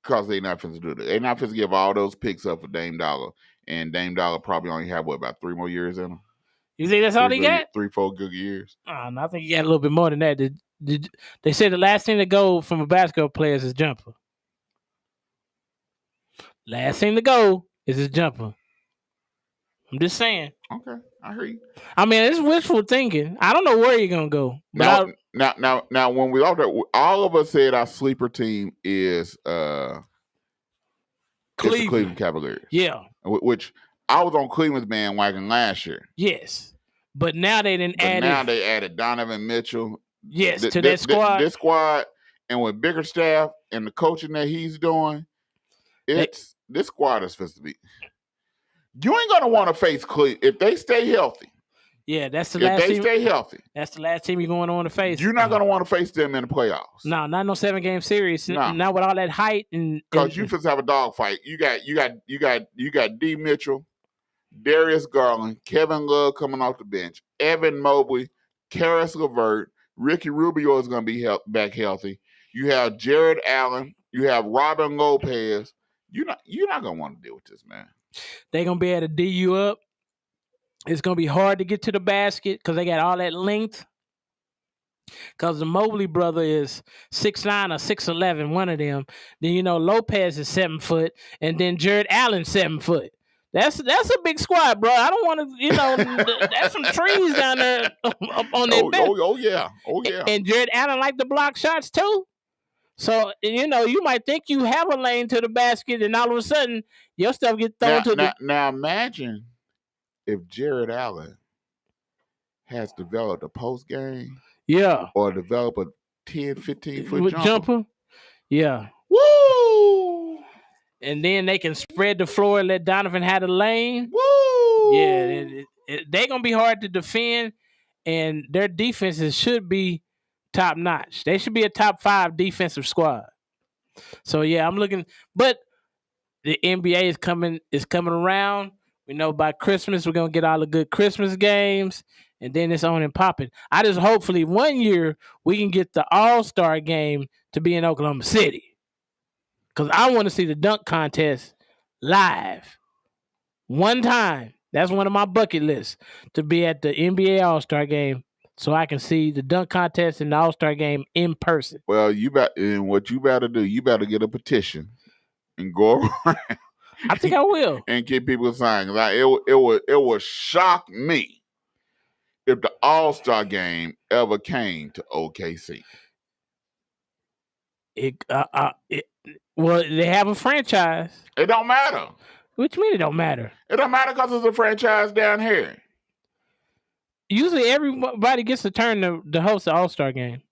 Because they're not finna do that. They're not finna give all those picks up for Dame Dollar, and Dame Dollar probably only have about 3 more years in him. You think that's all he got? 3-4 good years. No, I think he got a little bit more than that. They said the last thing to go from a basketball player is his jumper. Last thing to go is his jumper. I'm just saying. Okay, I hear you. I mean, it's wishful thinking. I don't know where you're gonna go. Now, when we all of us said our sleeper team is Cleveland Cavaliers. Yeah. Which I was on Cleveland's bandwagon last year. Yes. But now they didn't add. Now they added Donovan Mitchell. Yes, to that squad. This squad, and with bigger staff and the coaching that he's doing, this squad is supposed to be. You ain't gonna want to face Cleveland if they stay healthy. Yeah, that's the last team. If they stay healthy, that's the last team you're going to want to face. You're not gonna want to face them in the playoffs. No, not no 7-game series. No. Not with all that height and because you supposed to have a dogfight. You got D Mitchell, Darius Garland, Kevin Love coming off the bench, Evan Mobley, Karis LeVert, Ricky Rubio is gonna be back healthy. You have Jared Allen. You have Robin Lopez. You're not gonna want to deal with this, man. They're going to be able to D you up. It's going to be hard to get to the basket because they got all that length. Because the Mobley brother is 6'9" or 6'11", one of them. Then, Lopez is 7 foot. And then Jared Allen, 7 foot. That's a big squad, bro. I don't want to, there's some trees down there up on their bench. Oh, yeah. And Jared Allen like to block shots, too. So, you might think you have a lane to the basket, and all of a sudden, your stuff gets thrown to the... Now, imagine if Jared Allen has developed a post game. Yeah. Or develop a 10, 15-foot jumper. Yeah. Woo! And then they can spread the floor and let Donovan have the lane. Woo! Yeah, they're going to be hard to defend, and their defenses should be top notch. They should be a top 5 defensive squad. So yeah, I'm looking, but the NBA is coming around. We know by Christmas we're gonna get all the good Christmas games, and then it's on and popping. I just hopefully one year we can get the All-Star game to be in Oklahoma City, because I want to see the dunk contest live one time. That's one of my bucket lists, to be at the NBA All-Star game. So I can see the dunk contest and the All-Star game in person. Well, what you better do, you better get a petition and go around. I think I will. And get people signing. Like it would shock me if the All-Star game ever came to OKC. Well, they have a franchise. It don't matter. What you mean it don't matter? It don't matter because it's a franchise down here. Usually everybody gets a turn to host the All-Star game.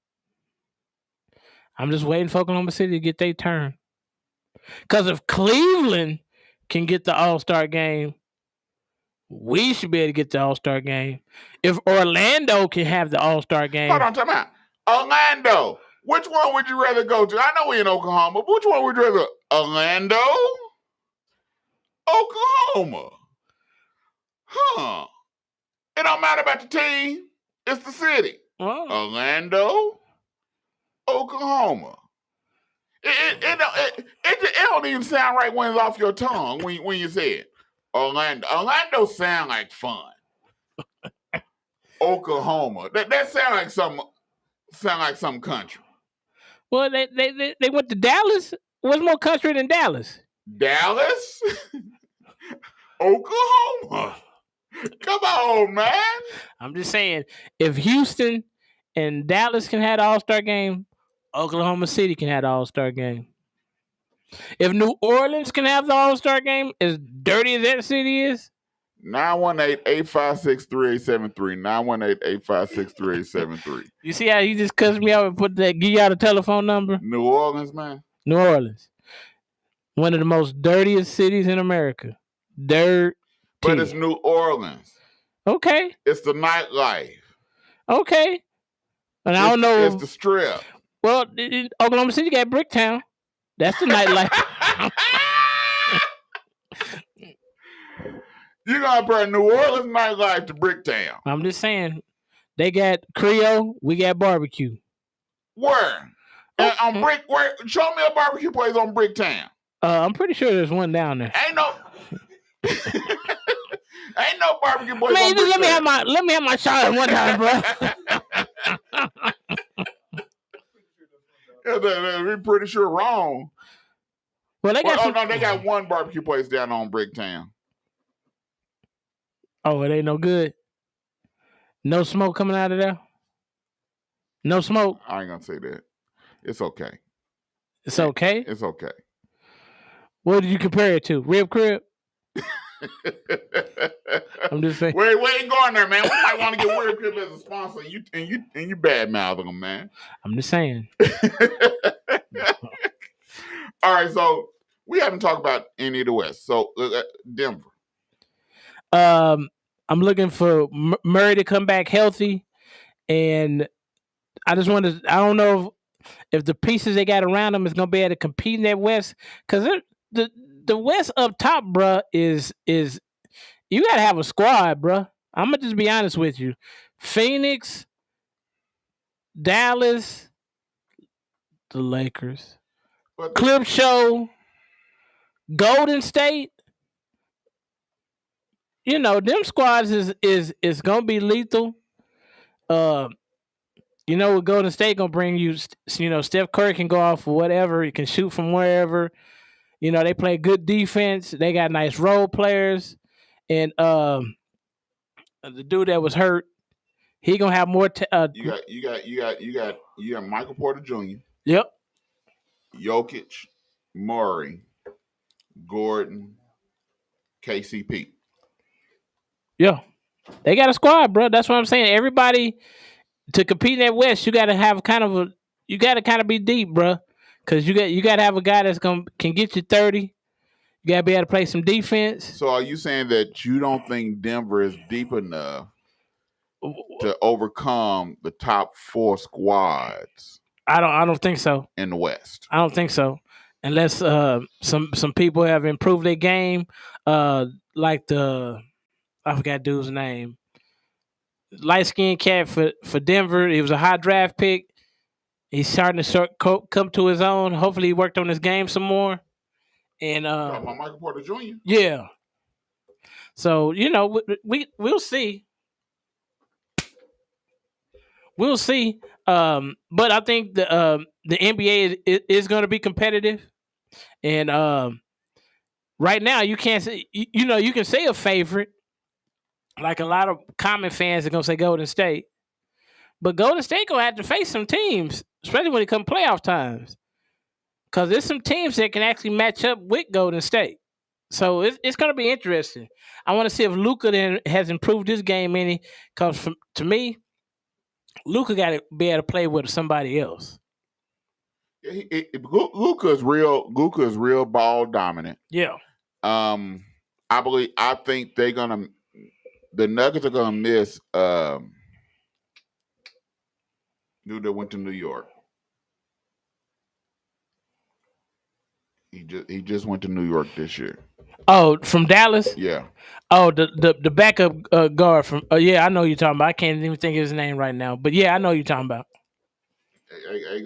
I'm just waiting for Oklahoma City to get their turn. Because if Cleveland can get the All-Star game, we should be able to get the All-Star game. If Orlando can have the All-Star game. Hold on, time out. Orlando. Which one would you rather go to? I know we're in Oklahoma. But which one would you rather? Orlando? Oklahoma. Huh. It don't matter about the team. It's the city. Oh. Orlando, Oklahoma. It don't even sound right when it's off your tongue when you say it. Orlando. Orlando sound like fun. Oklahoma. That sound like some country. Well, they went to Dallas. What's more country than Dallas? Dallas? Oklahoma. Come on, man. I'm just saying, if Houston and Dallas can have the All-Star game, Oklahoma City can have the All-Star game. If New Orleans can have the All-Star game, as dirty as that city is, 918-856-3873. 918-856-3873. You see how you just cussed me out and give you out a telephone number? New Orleans, man. New Orleans. One of the most dirtiest cities in America. Dirty. But it's New Orleans. Okay. It's the nightlife. Okay. And I don't know. It's the strip. Well, Oklahoma City got Bricktown. That's the nightlife. You're going to compare New Orleans nightlife to Bricktown. I'm just saying. They got Creole. We got barbecue. Where? And on show me a barbecue place on Bricktown. I'm pretty sure there's one down there. Ain't no barbecue place. Man, just let me have my shot at one time, bro. We're pretty sure wrong. Well, they got one barbecue place down on Bricktown. Oh, it ain't no good. No smoke coming out of there. No smoke. I ain't gonna say that. It's okay. It's okay. It's okay. What did you compare it to? Rib crib? I'm just saying. We ain't going there, man. We might want to get Rib Crib as a sponsor. You bad mouthing them, man. I'm just saying. All right, so we haven't talked about any of the West. So Denver. I'm looking for Murray to come back healthy, and I just want to. I don't know if the pieces they got around them is gonna be able to compete in that West, because the West up top, bruh, is you gotta have a squad, bruh. I'm gonna just be honest with you. Phoenix, Dallas, the Lakers, Clip Show, Golden State. You know, them squads is gonna be lethal. You know, with Golden State gonna bring you. You know, Steph Curry can go off or whatever. He can shoot from wherever. You know, they play good defense. They got nice role players, and the dude that was hurt, he gonna have more. You got Michael Porter Jr. Yep. Jokic, Murray, Gordon, KCP. Yeah, they got a squad, bro. That's what I'm saying. Everybody to compete in that West, you got to have you got to kind of be deep, bro. Because you got to have a guy that's can get you 30. You got to be able to play some defense. So are you saying that you don't think Denver is deep enough to overcome the top 4 squads? I don't think so. In the West. I don't think so. Unless some people have improved their game, like I forgot dude's name. Light-skinned cat for Denver. He was a high draft pick. He's starting to come to his own. Hopefully, he worked on his game some more. And talking about Michael Porter Jr. Yeah. So you know, we'll see. We'll see. But I think the NBA is going to be competitive, and right now you can't say you can say a favorite. Like a lot of common fans are gonna say Golden State, but Golden State gonna have to face some teams, especially when it comes playoff times, because there's some teams that can actually match up with Golden State. So it's going to be interesting. I want to see if Luka then has improved his game any. Because to me, Luka got to be able to play with somebody else. Luka is real ball dominant. Yeah. I think the Nuggets are gonna miss dude that went to New York. He just went to New York this year. Oh, from Dallas? Yeah. Oh, the backup guard from yeah, I know you're talking about. I can't even think of his name right now. But yeah, I know you're talking about. Ain't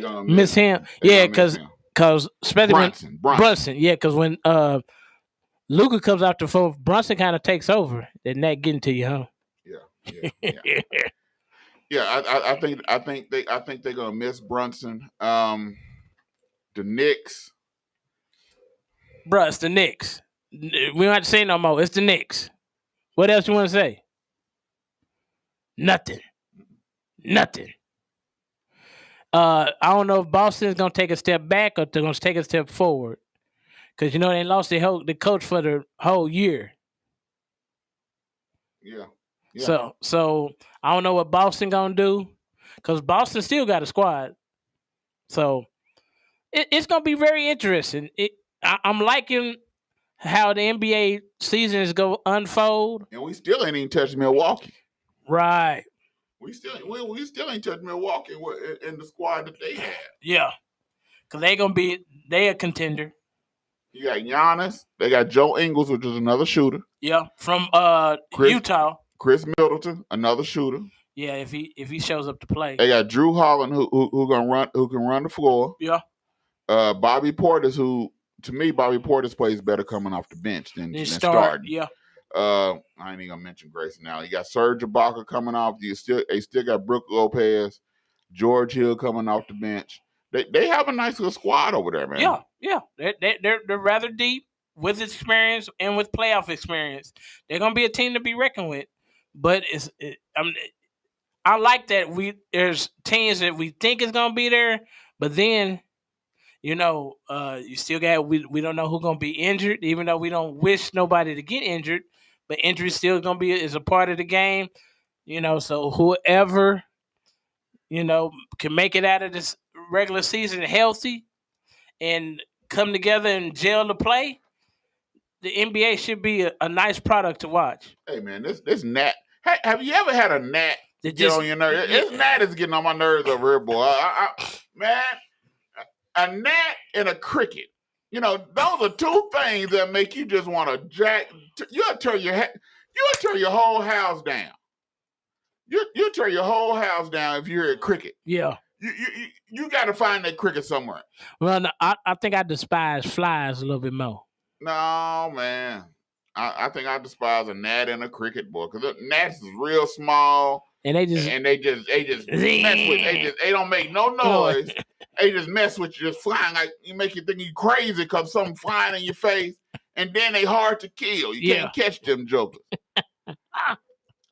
gonna miss him. Yeah, because especially Brunson. Yeah, because when Luka comes out the fourth, Brunson kind of takes over. Then that getting to you, huh? Yeah. I think they're gonna miss Brunson. The Knicks. Bruh, it's the Knicks. We don't have to say no more. It's the Knicks. What else you want to say? Nothing. I don't know if Boston's gonna take a step back or they're gonna take a step forward. Because they lost the coach for the whole year. Yeah. So I don't know what Boston gonna do. Because Boston still got a squad. So it's gonna be very interesting. I'm liking how the NBA season is going to unfold. And we still ain't even touched Milwaukee. Right. We still ain't touched Milwaukee in the squad that they have. Yeah. Because they a contender. You got Giannis. They got Joe Ingles, which is another shooter. Yeah. From Utah. Chris Middleton, another shooter. Yeah, if he shows up to play. They got Drew Holland who can run the floor. Yeah. Bobby Portis, to me, Bobby Portis plays better coming off the bench than starting. Yeah. I ain't even gonna mention Grayson now. You got Serge Ibaka coming off. They still got Brook Lopez, George Hill coming off the bench. They have a nice little squad over there, man. Yeah. They're rather deep with experience and with playoff experience. They're gonna be a team to be reckoned with. But I like that there's teams that we think is gonna be there, but then. You still got we don't know who's gonna be injured, even though we don't wish nobody to get injured, but injury still gonna is a part of the game. So whoever can make it out of this regular season healthy and come together and gel to play, the NBA should be a nice product to watch. Hey man, this gnat. Hey, have you ever had a gnat get on your nerves? This gnat is getting on my nerves over here, boy. Man. A gnat and a cricket. Those are two things that make you just want to jack. You'll tear your whole house down. You'll tear your whole house down if you hear a cricket. Yeah. You got to find that cricket somewhere. Well, no, I think I despise flies a little bit more. No, man. I think I despise a gnat and a cricket, boy, because gnats is real small. And they just mess with. They don't make no noise. They just mess with you, just flying. Like you make you think you crazy because something flying in your face, and then they hard to kill. You can't catch them jokers.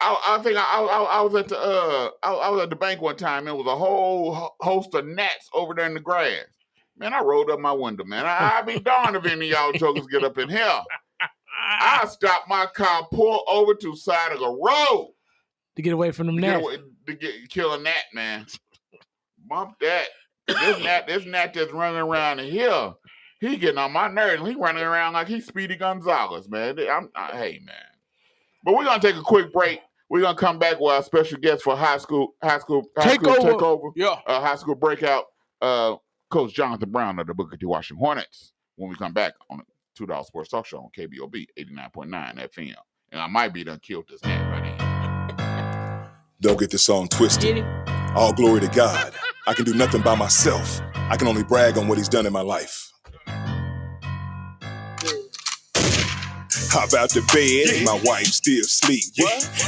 I think I was at the bank one time. There was a whole host of gnats over there in the grass. Man, I rolled up my window. Man, I'd be darned if any of y'all jokers get up in here. I stopped my car, pull over to the side of the road. To get away from them gnats. Kill a gnat, man. Bump that. This gnat that's running around in here, he getting on my nerves. He running around like he's Speedy Gonzalez, man. Hey, man. But we're going to take a quick break. We're going to come back with our special guest for high school takeover. Yeah. High school breakout. Coach Jonathan Brown of the Booker T. Washington Hornets. When we come back on the 2 Dawgs Sports Talk Show on KBOB 89.9 FM. And I might be done killed this gnat right here. Don't get this song twisted. All glory to God. I can do nothing by myself. I can only brag on what he's done in my life. Hop out the bed, my wife still sleep.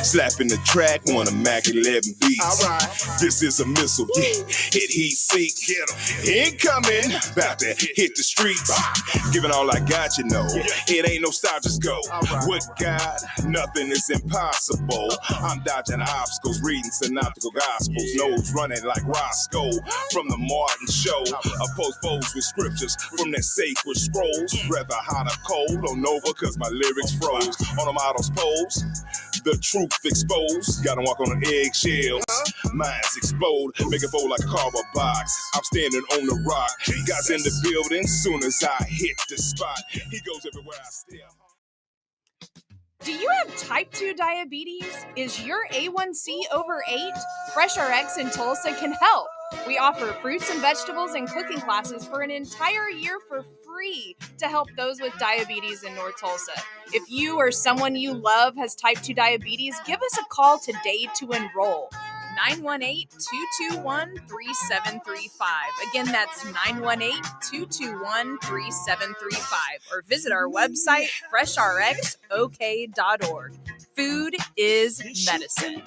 Slapping the track on a Mac 11 beats. This is a missile, it heat seek. Incoming, about to hit the streets. Giving all I got, you know. It ain't no stop, just go. With God, nothing is impossible. I'm dodging obstacles, reading synoptical gospels. Nose running like Roscoe from the Martin Show. Oppose foes with scriptures from their sacred scrolls. Rather hot or cold on Nova, cause my lyrics froze. On the model's pose, the truth exposed. Gotta walk on eggshells. Minds explode, make it fold like a cardboard box. I'm standing on the rock. God's in the building. Soon as I hit the spot, he goes everywhere I step. Do you have type 2 diabetes? Is your A1C over 8? Fresh RX in Tulsa can help. We offer fruits and vegetables and cooking classes for an entire year for free to help those with diabetes in North Tulsa. If you or someone you love has type 2 diabetes, give us a call today to enroll. 918-221-3735. Again, that's 918-221-3735. Or visit our website, freshrxok.org. Food is medicine.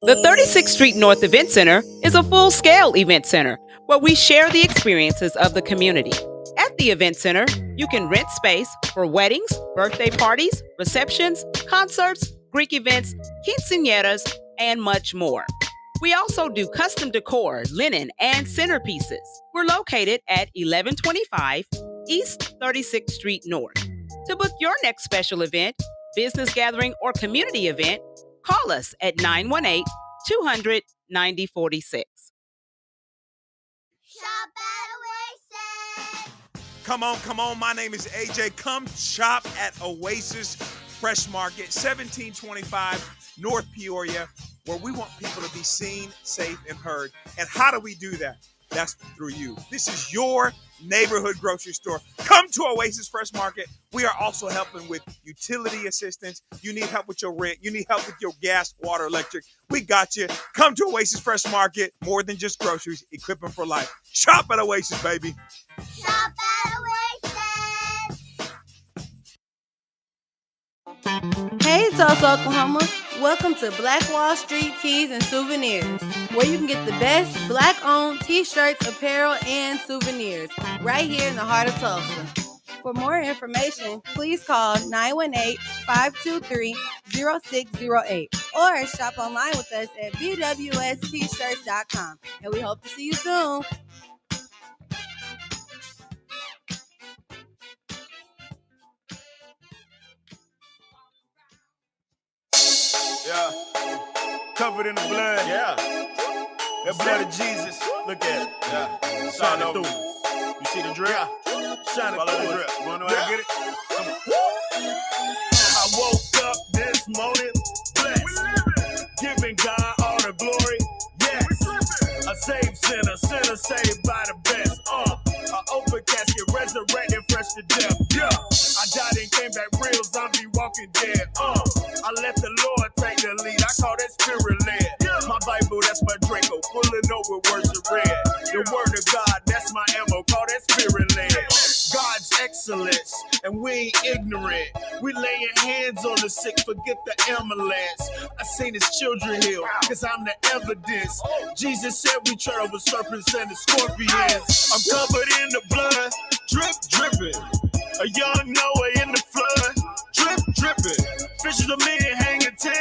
The 36th Street North Event Center is a full-scale event center where we share the experiences of the community. At the event center, you can rent space for weddings, birthday parties, receptions, concerts, Greek events, quinceañeras, and much more. We also do custom decor, linen, and centerpieces. We're located at 1125 East 36th Street North. To book your next special event, business gathering, or community event, call us at 918-200-9046. Shop at Oasis. Come on. My name is AJ. Come shop at Oasis Fresh Market, 1725 North Peoria, where we want people to be seen, safe, and heard. And how do we do that? That's through you. This is your neighborhood grocery store. Come to Oasis Fresh Market. We are also helping with utility assistance. You need help with your rent. You need help with your gas, water, electric. We got you. Come to Oasis Fresh Market. More than just groceries, equipping for life. Shop at Oasis, baby. Shop at Oasis. Hey, Tulsa, Oklahoma. Welcome to Black Wall Street Tees and Souvenirs, where you can get the best Black-owned t-shirts, apparel, and souvenirs right here in the heart of Tulsa. For more information, please call 918-523-0608 or shop online with us at bwstshirts.com. And we hope to see you soon. Yeah. Covered in the blood. Yeah. That blood of Jesus. Look at it. Yeah. Shining through. You see the drip? Shining through the drip. You wanna know how to get it? Come on. I woke up this morning blessed, giving God all the glory. Yes. A saved sinner saved by the best. An open casket, resurrected fresh to death. Yeah. I died and came back real, zombie walking dead. I let the Lord take the lead. I call that spirit led. My Bible, that's my Draco, pulling over words of red. The word of God, that's my ammo. Call that spirit led. God's excellence, and we ain't ignorant. We laying hands on the sick, forget the ambulance. I seen his children heal, cause I'm the evidence. Jesus said we tread over serpents and the scorpions. I'm covered in the blood, drip dripping. A young Noah in the flood, drip dripping. Fishes of men hanging 10,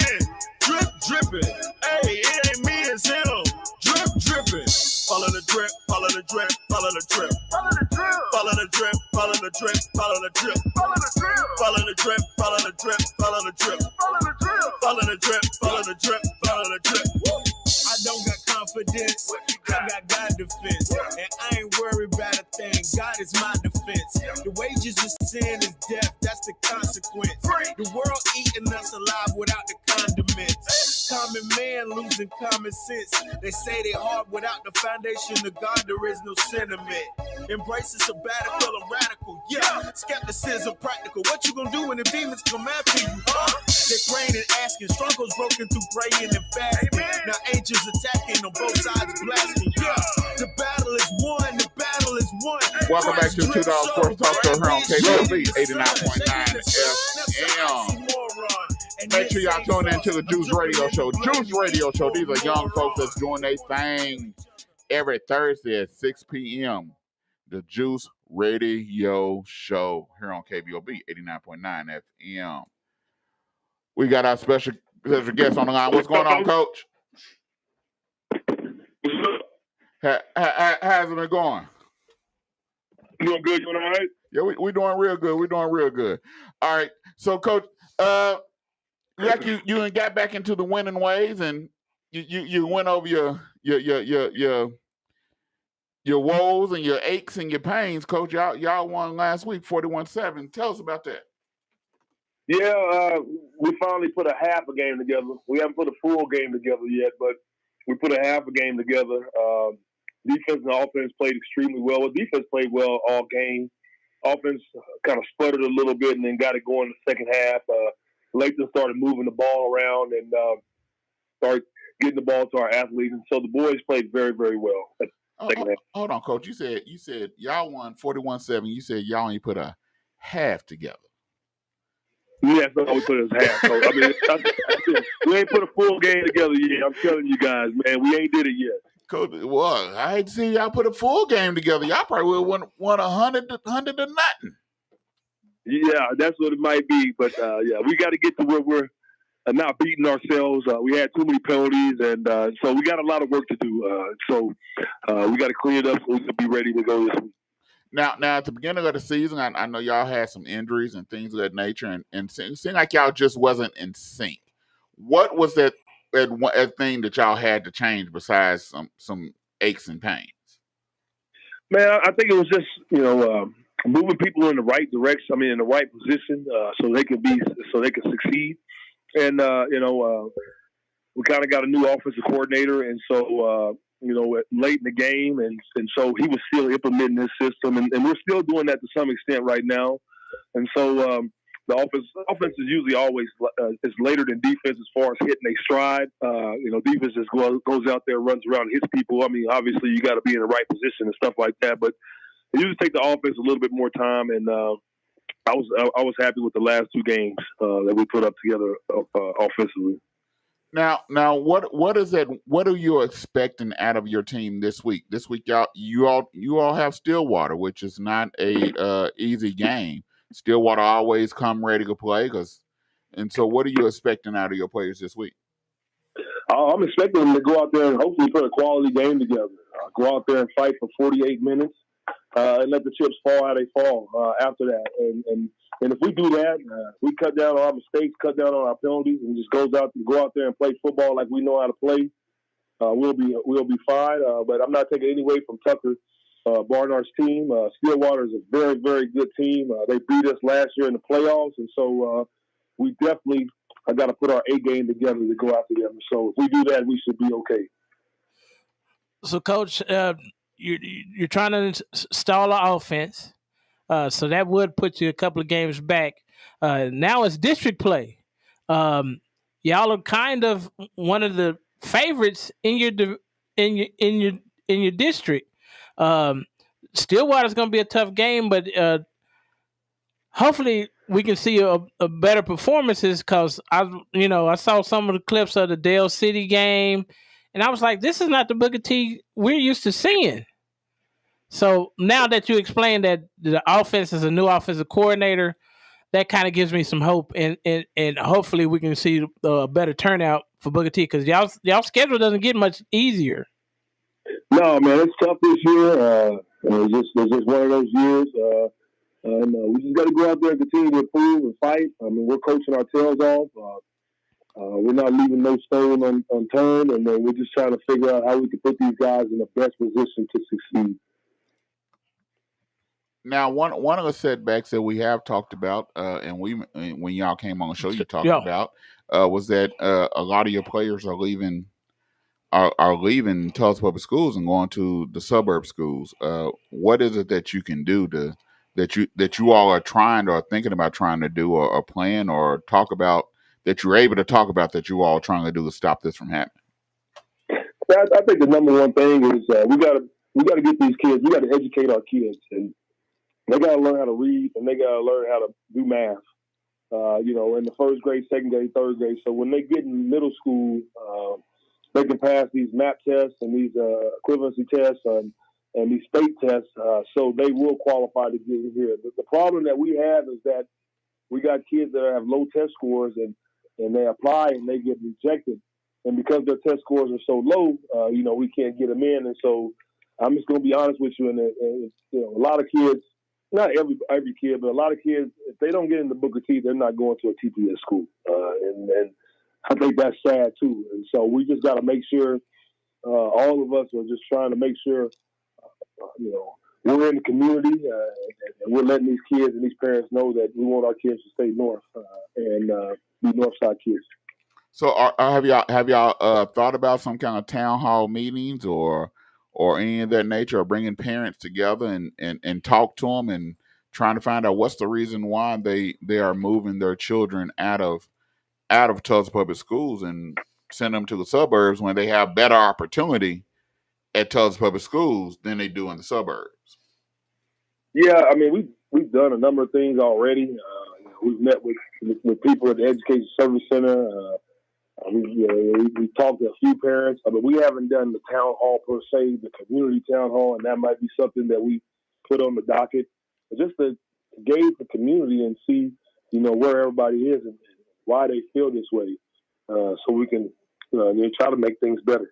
drip dripping. Hey, it ain't me, it's him, drip dripping. Follow the drip, follow the drip, follow the drip. Follow the drip, follow the drip, follow the drip, follow the drip. Follow the drip, follow the drip, follow the drip, follow the drip. Follow the drip, follow the drip, follow the drip, follow the drip. I don't got confidence, I got God defense. And I ain't worried about a thing, God is my defense. The wages of sin is death, that's the consequence. The world eating us alive without the condiments. Common man losing common sense. They say they hard without the foundation of God, there is no sentiment. Embrace a sabbatical and radical, yeah. Skepticism practical. What you gonna do when the demons come after you, They're praying and asking, struggles broken through praying and fasting. Now angels attacking on both sides blasting, yeah. The battle is won, the battle is Welcome back to 2Dawgs Sports Talk Show here on KBLB 89.9 FM. Make sure y'all tune in to the Juice Radio Show. Juice Radio Show. These are young folks that's doing their thing every Thursday at 6 p.m. The Juice Radio Show here on KBLB 89.9 FM. We got our special guest on the line. What's going on, Coach? How's it been going? Doing good. You doing all right? Yeah, we're doing real good. We're doing real good. All right. So, Coach, like you got back into the winning ways, and you went over your woes and your aches and your pains, Coach. Y'all won last week, 41-7. Tell us about that. Yeah, we finally put a half a game together. We haven't put a full game together yet, but we put a half a game together. Defense and offense played extremely well. Defense played well all game. Offense kind of sputtered a little bit and then got it going in the second half. Lathan started moving the ball around and started getting the ball to our athletes. And so the boys played very, very well at the second half. Hold on, Coach. You said y'all won 41-7. You said y'all only put a half together. Yeah, that's what we put as half. So, I mean, we ain't put a full game together yet. I'm telling you guys, man, we ain't did it yet. Coach, well, I hate to see y'all put a full game together. Y'all probably would have won 100 to nothing. Yeah, that's what it might be. But, yeah, we got to get to where we're not beating ourselves. We had too many penalties, and so we got a lot of work to do. So we got to clean it up so we can be ready to go this week. Now, at the beginning of the season, I know y'all had some injuries and things of that nature, and it seemed like y'all just wasn't in sync. What was that thing that y'all had to change besides some aches and pains? Man, I think it was just moving people in the right direction. I mean, in the right position, so they can succeed. And we kind of got a new offensive coordinator, and so late in the game, and so he was still implementing his system, and we're still doing that to some extent right now. And so the offense is usually always is later than defense as far as hitting a stride. Defense just goes out there, runs around, and hits people. I mean, obviously you got to be in the right position and stuff like that, but it usually take the offense a little bit more time. And I was happy with the last two games that we put up together offensively. Now, what is that? What are you expecting out of your team this week? This week, you all have Stillwater, which is not a easy game. Stillwater always come ready to play, and so what are you expecting out of your players this week? I'm expecting them to go out there and hopefully put a quality game together. Go out there and fight for 48 minutes, and let the chips fall how they fall after that. And if we do that, we cut down on our mistakes, cut down on our penalties, and just go out there and play football like we know how to play. We'll be fine. But I'm not taking any away from Tucker Barnard's team. Stillwater is a very, very good team. They beat us last year in the playoffs, and so we definitely got to put our A game together to go after them. So if we do that, we should be okay. So, Coach, you're trying to stall the offense, so that would put you a couple of games back. Now it's district play. Y'all are kind of one of the favorites in your district. Stillwater's going to be a tough game, but hopefully we can see a better performances, because I saw some of the clips of the Dale City game, and I was like, this is not the Booker T we're used to seeing. So now that you explained that the offense is a new offensive coordinator, that kind of gives me some hope, and hopefully we can see a better turnout for Booker T, because y'all schedule doesn't get much easier. No, man, it's tough this year. It's just one of those years. And we just got to go out there and continue to improve and fight. I mean, we're coaching our tails off. We're not leaving no stone unturned, and we're just trying to figure out how we can put these guys in the best position to succeed. Now, one of the setbacks that we have talked about, and when y'all came on the show, you talked about was that a lot of your players are leaving Tulsa Public Schools and going to the suburb schools. What is it that you can do that you all are trying or thinking about trying to do or plan or talk about, that you're able to talk about, that you all are trying to do to stop this from happening? I think the number one thing is we got to get these kids. We got to educate our kids, and They got to learn how to read, and they got to learn how to do math. In the first grade, second grade, third grade. So when they get in middle school, they can pass these MAP tests and these equivalency tests and these state tests, so they will qualify to get in here. The problem that we have is that we got kids that have low test scores and they apply and they get rejected. And because their test scores are so low, we can't get them in. And so I'm just going to be honest with you. And a lot of kids, not every kid, but a lot of kids, if they don't get in the Booker T, they're not going to a TPS school. And I think that's sad too. And so we just got to make sure all of us are just trying to make sure, we're in the community and we're letting these kids and these parents know that we want our kids to stay north and be north side kids. So have y'all thought about some kind of town hall meetings or any of that nature, or bringing parents together and talk to them and trying to find out what's the reason why they are moving their children out of Tulsa public schools and send them to the suburbs when they have better opportunity at Tulsa public schools than they do in the suburbs? Yeah, I mean, we've done a number of things already. We've met with people at the Education Service Center. We talked to a few parents, but we haven't done the town hall per se, the community town hall, and that might be something that we put on the docket, but just to gauge the community and see, where everybody is and why they feel this way, so we can try to make things better.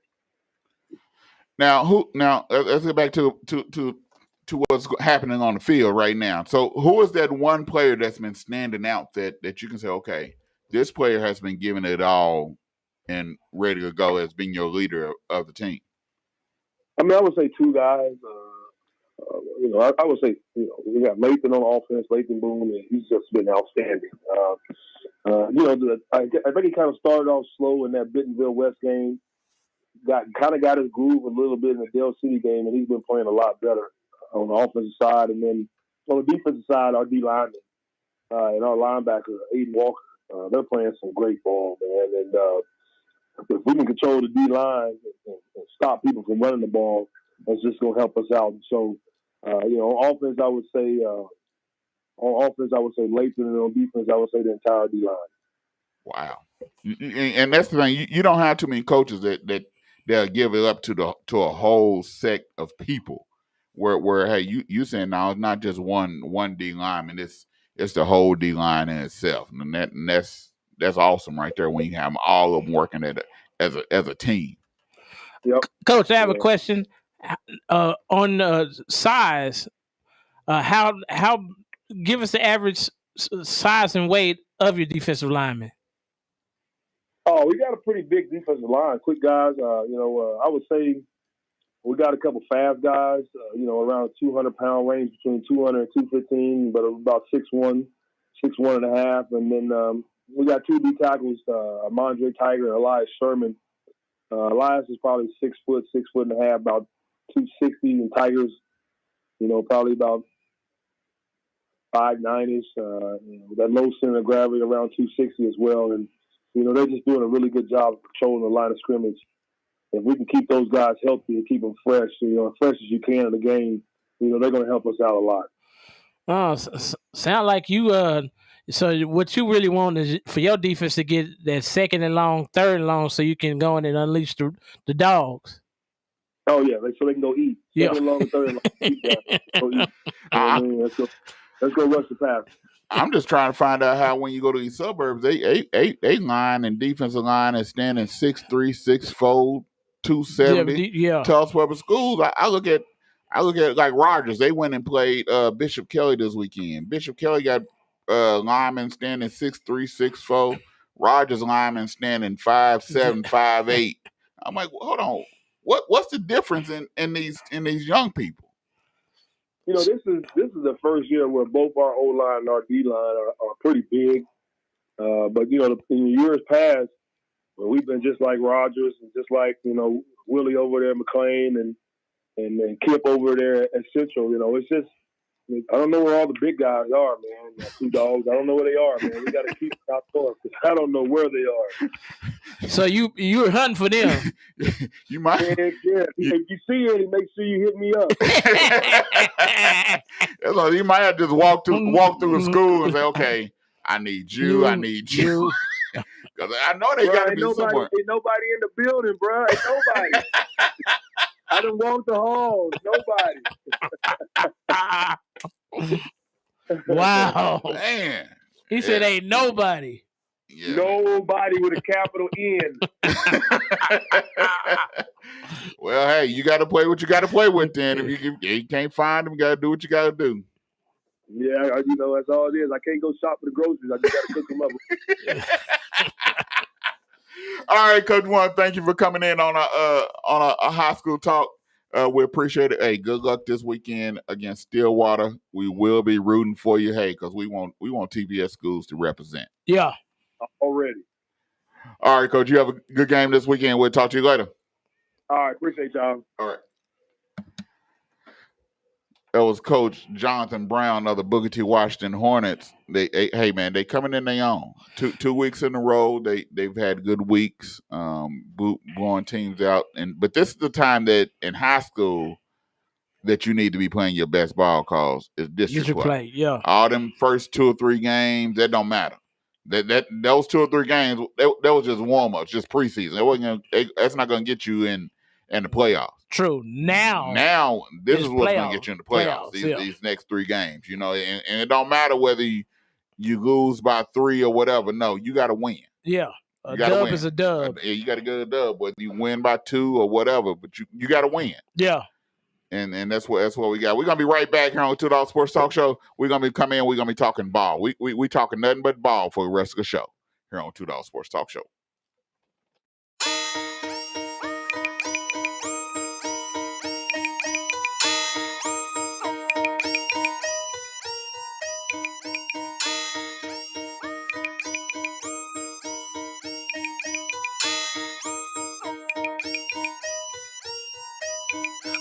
Now, let's get back to what's happening on the field right now. So who is that one player that's been standing out that you can say, okay, this player has been giving it all and ready to go as being your leader of the team? I mean, I would say two guys. I would say, we got Lathan on offense, Lathan Boone, and he's just been outstanding. I think he kind of started off slow in that Bentonville West game. Got his groove a little bit in the Dale City game, and he's been playing a lot better on the offensive side. And then on the defensive side, our D lineman and our linebacker, Aiden Walker, they're playing some great ball, man. And if we can control the D line and stop people from running the ball, that's just going to help us out. And so, on offense, I would say Lathan, and on defense, I would say the entire D line. Wow. And that's the thing. You don't have too many coaches that they'll give it up to a whole sect of people. Where hey, you saying now it's not just one D lineman, it's the whole D line in itself, and that's awesome right there when you have all of them working as a team. Yep. Coach, I have a question on size. How give us the average size and weight of your defensive linemen? Oh, we got a pretty big defensive line, quick guys. I would say we got a couple fast guys, around 200-pound range, between 200 and 215, but about 6'1", 6'1.5". And then we got two D tackles, Mondre Tiger and Elias Sherman. Elias is probably 6 foot, 6'1.5", about 260, and Tiger's, probably about 5'9"ish. That low center of gravity around 260 as well. And, they're just doing a really good job of controlling the line of scrimmage. If we can keep those guys healthy and keep them fresh, as fresh as you can in the game, they're going to help us out a lot. Oh, sound like you. So what you really want is for your defense to get that second and long, third and long, so you can go in and unleash the dogs. Oh yeah, so they can go eat. Second and long, third and long. Go eat. Let's go rush the pass. I'm just trying to find out how when you go to these suburbs, they line and defensive line is standing 6'3", 6'4", 270. Yeah. Tulsa public schools. I look at like Rogers. They went and played Bishop Kelly this weekend. Bishop Kelly got linemen standing 6'3", 6'4". Rogers linemen standing 5'7", 5'8". I'm like, hold on, what's the difference in these young people? This is the first year where both our O-line and our D-line are pretty big. But, in years past, we've been just like Rogers and just like, Willie over there at McLean and Kip over there at Central. It's just I don't know where all the big guys are, man. 2Dawgs. I don't know where they are, man. We got to keep top north because I don't know where they are. So you were hunting for them. You might. Yeah. If you see any, make sure you hit me up. That's all. You might have to just walk through the school and say, "Okay, I need you. I need you." Because I know they got to be somewhere. Ain't nobody in the building, bro. Ain't nobody. I done walked the halls. Nobody. Wow. Man. He said ain't nobody. Yeah. Nobody with a capital N. Well, hey, you got to play what you got to play with then. If you can't find them, you got to do what you got to do. Yeah, that's all it is. I can't go shop for the groceries. I just got to cook them up. All right, Coach One, thank you for coming in on a high school talk. We appreciate it. Hey, good luck this weekend against Stillwater. We will be rooting for you, hey, because we want TBS schools to represent. Yeah. Already. All right, Coach, you have a good game this weekend. We'll talk to you later. All right, appreciate y'all. All right. That was Coach Jonathan Brown of the Booker T. Washington Hornets. They coming in their own. Two weeks in a row. They've had good weeks, blowing teams out. But this is the time that in high school that you need to be playing your best ball calls is district play. Yeah. All them first 2 or 3 games, that don't matter. Those 2 or 3 games, that was just warm ups, just preseason. That's not gonna get you in the playoffs. True. Now this is what's going to get you in the playoffs. These next 3 games, and it don't matter whether you lose by 3 or whatever. No, you got to win. Yeah, a dub is a dub. You got to get a dub, whether you win by 2 or whatever. But you got to win. Yeah, and that's what we got. We're gonna be right back here on 2Dawgs Sports Talk Show. We're gonna be coming in. We're gonna be talking ball. We talking nothing but ball for the rest of the show here on 2Dawgs Sports Talk Show.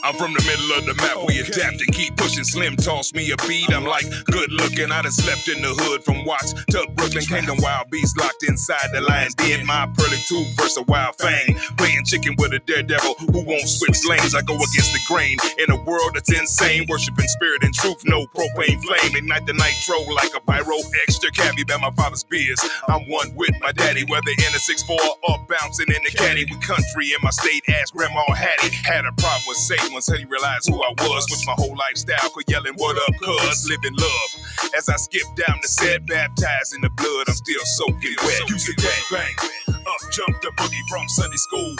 I'm from the middle of the map, we adapt and keep pushing. Slim toss me a beat, I'm like, good looking. I done slept in the hood from Watts to Brooklyn. Came to wild beasts locked inside the lion's den. My pearly tooth versus a wild fang. Playing chicken with a daredevil who won't switch lanes. I go against the grain in a world that's insane. Worshiping spirit and truth, no propane flame. Ignite the nitro like a pyro. Extra cabbie by my father's beers. I'm one with my daddy, whether in a 6'4" or bouncing in the caddy. With country in my state, ass grandma Hattie. Had a problem with Satan until he realized who I was. Switched my whole lifestyle, quit yelling, what up, cuz? Living love. As I skip down the set, baptized in the blood, I'm still soaking wet. Used to gang bang, up jumped the boogie from Sunday school.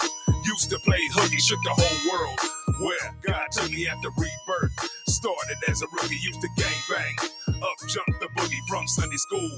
Used to play hooky, shook the whole world. Where God took me after rebirth. Started as a rookie, used to gang bang. Up jumped the boogie from Sunday school.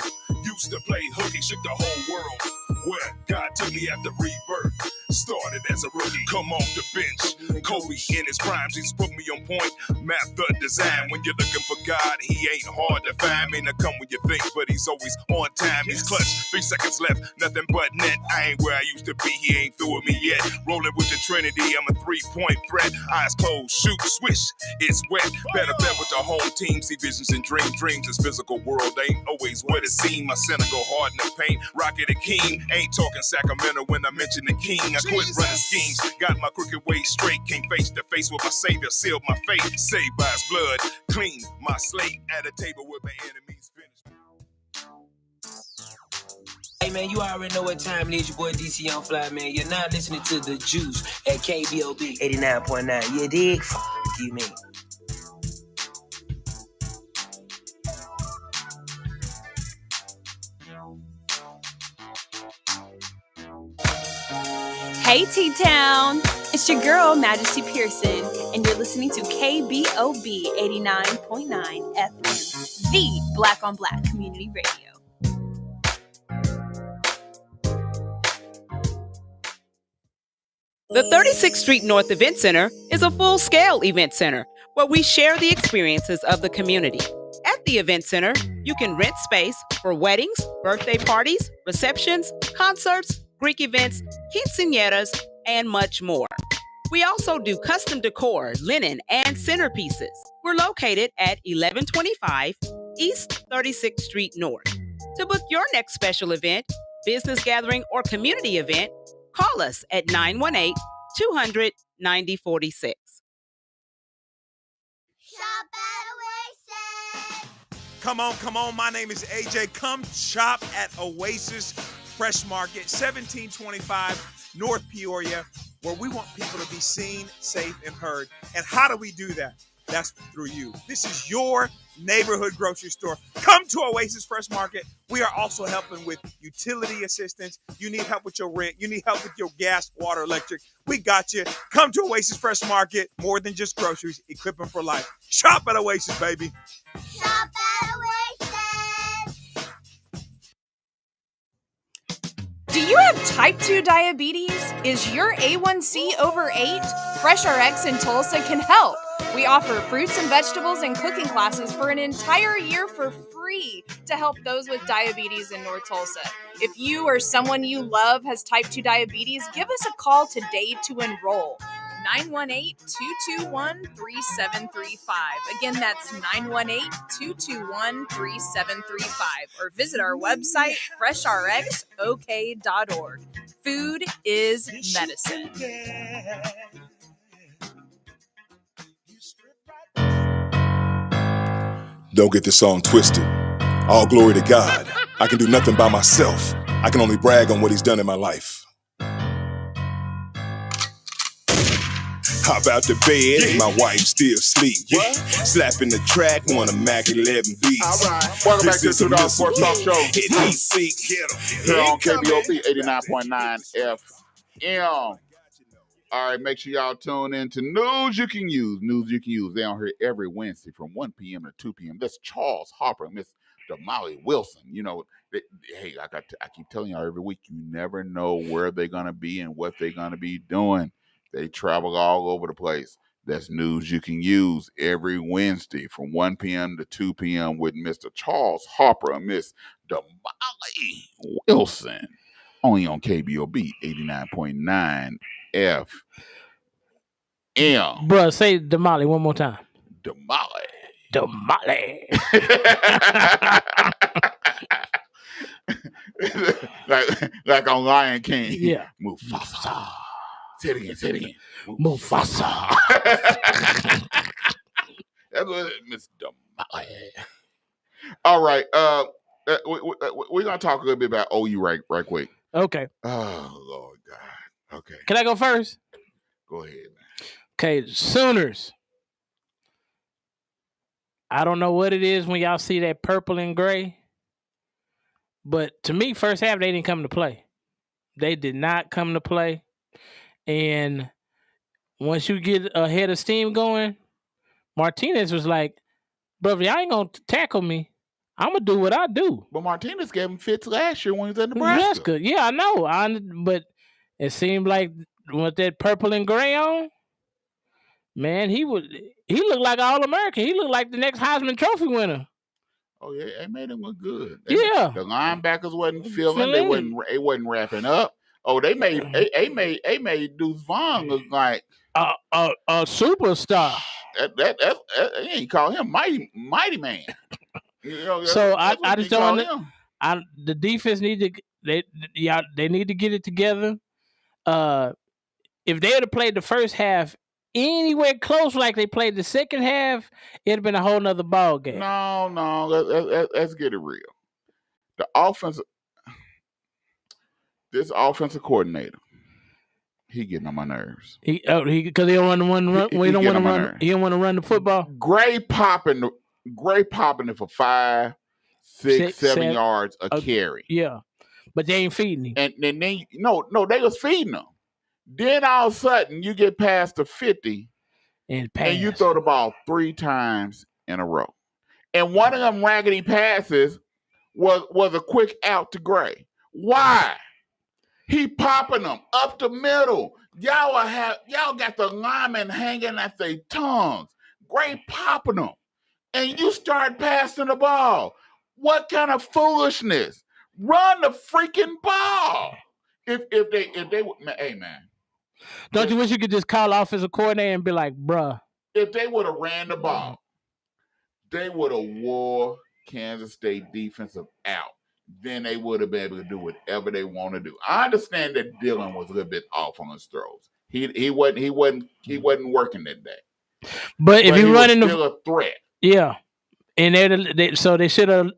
Used to play hooky, shook the whole world. Where God took me after rebirth. Started as a rookie, come off the bench. Kobe in his prime, he's put me on point. Math the design, when you're looking for God, he ain't hard to find. May not come when you think, but he's always on time. He's clutch, 3 seconds left, nothing but net. I ain't where I used to be, he ain't through with me yet. Rolling with the Trinity, I'm a 3-point threat. Eyes closed, shoot, swish, it's wet. Better bet with the home team, see visions and dreams. Dreams is physical world, ain't always what it seems. My center go hard in the paint, Rocket the King. Ain't talking Sacramento when I mention the King. I quit running schemes, got my crooked way straight. Came face to face with my savior, sealed my fate. Saved by his blood, clean my slate. At a table with my enemies finished. Hey man, you already know what time it is. Your boy DC on Fly, man. You're not listening to The Juice at KBOB 89.9. You dig? You mean? Hey T-Town, it's your girl Majesty Pearson, and you're listening to KBOB 89.9 FM, the Black on Black Community Radio. The 36th Street North Event Center is a full-scale event center where we share the experiences of the community. At the event center, you can rent space for weddings, birthday parties, receptions, concerts, Greek events, quinceañeras, and much more. We also do custom decor, linen, and centerpieces. We're located at 1125 East 36th Street North. To book your next special event, business gathering, or community event, call us at 918-200-9046. Shop at Oasis. Come on. My name is AJ. Come shop at Oasis Fresh Market, 1725 North Peoria, where we want people to be seen, safe, and heard. And how do we do that? That's through you. This is your neighborhood grocery store. Come to Oasis Fresh Market. We are also helping with utility assistance. You need help with your rent. You need help with your gas, water, electric. We got you. Come to Oasis Fresh Market. More than just groceries. Equipping for life. Shop at Oasis, baby. Shop at Oasis. Do you have type 2 diabetes? Is your A1C over 8? Fresh RX in Tulsa can help. We offer fruits and vegetables and cooking classes for an entire year for free to help those with diabetes in North Tulsa. If you or someone you love has type 2 diabetes, give us a call today to enroll. 918-221-3735. Again, that's 918-221-3735. Or visit our website, freshrxok.org. Food is medicine. Don't get this song twisted. All glory to God. I can do nothing by myself. I can only brag on what he's done in my life. Hop out the bed, my wife still sleep. Slapping the track on a Mac 11 beats. All right. Welcome back to the 2Dawgs Sports Talk Show. Here on KBOB 89.9 FM. All right, make sure y'all tune in to News You Can Use. News You Can Use. They're on here every Wednesday from 1 p.m. to 2 p.m. That's Charles Harper and Miss Damali Wilson. You know, hey, I keep telling y'all every week, you never know where they're going to be and what they're going to be doing. They travel all over the place. That's News You Can Use every Wednesday from 1 p.m. to 2 p.m. with Mr. Charles Harper and Miss Damali Wilson. Only on KBOB 89.9 FM. Bruh, say Damali one more time. Damali. like on Lion King. Yeah. Mufasa. Say it again. Mufasa. That's what Miss Damali. All right. We're gonna talk a little bit about OU right quick. Okay. Oh Lord God. Okay. Can I go first? Go ahead, man. Okay, Sooners. I don't know what it is when y'all see that purple and gray, but to me, first half, they didn't come to play. They did not come to play. And once you get a head of steam going, Martinez was like, bro, y'all ain't going to tackle me. I'm going to do what I do. But Martinez gave him fits last year when he was at Nebraska. That's good. Yeah, I know. But it seemed like with that purple and gray on, man, he looked like an All-American. He looked like the next Heisman Trophy winner. Oh yeah, they made him look good. The linebackers wasn't feeling. They wasn't wrapping up. Oh, they made Deuce Vaughn look like a superstar. He called him mighty man. You know, so I just don't. The defense need to they need to get it together. If they would have played the first half anywhere close like they played the second half, it'd have been a whole nother ball game. No, let's get it real. This offensive coordinator, he getting on my nerves. Because he don't want to run. He don't want to run. He don't want to run the football. Gray popping it for 5, 6, 7 yards a carry. Yeah, but they ain't feeding him. And then they was feeding him. Then all of a sudden you get past the 50 and you throw the ball 3 times in a row. And one of them raggedy passes was a quick out to Gray. Why? He popping them up the middle. Y'all got the linemen hanging at their tongues. Gray popping them. And you start passing the ball. What kind of foolishness? Run the freaking ball. If they hey man. Don't you wish you could just call offensive coordinator and be like, bruh. If they would have ran the ball, they would have wore Kansas State defensive out. Then they would have been able to do whatever they want to do. I understand that Dillon was a little bit off on his throws. He wasn't working that day. But if you're running still a threat. Yeah. And so they should have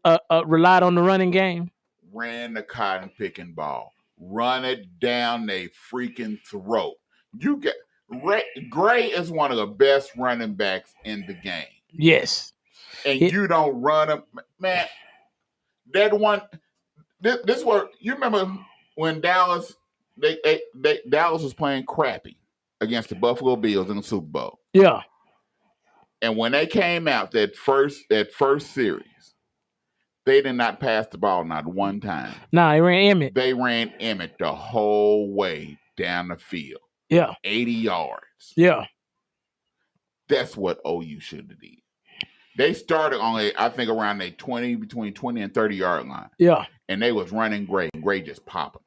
relied on the running game. Ran the cotton picking ball. Run it down they freaking throat. You get Gray is one of the best running backs in the game. Yes. And you don't run him, man. That one. This were you remember when Dallas Dallas was playing crappy against the Buffalo Bills in the Super Bowl. Yeah. And when they came out that first series, they did not pass the ball not one time. Nah, they ran Emmett. They ran Emmett the whole way down the field. Yeah. 80 yards. Yeah. That's what OU should have did. They started on around between 20 and 30 yard line. Yeah. And they was running Gray. Gray just popping.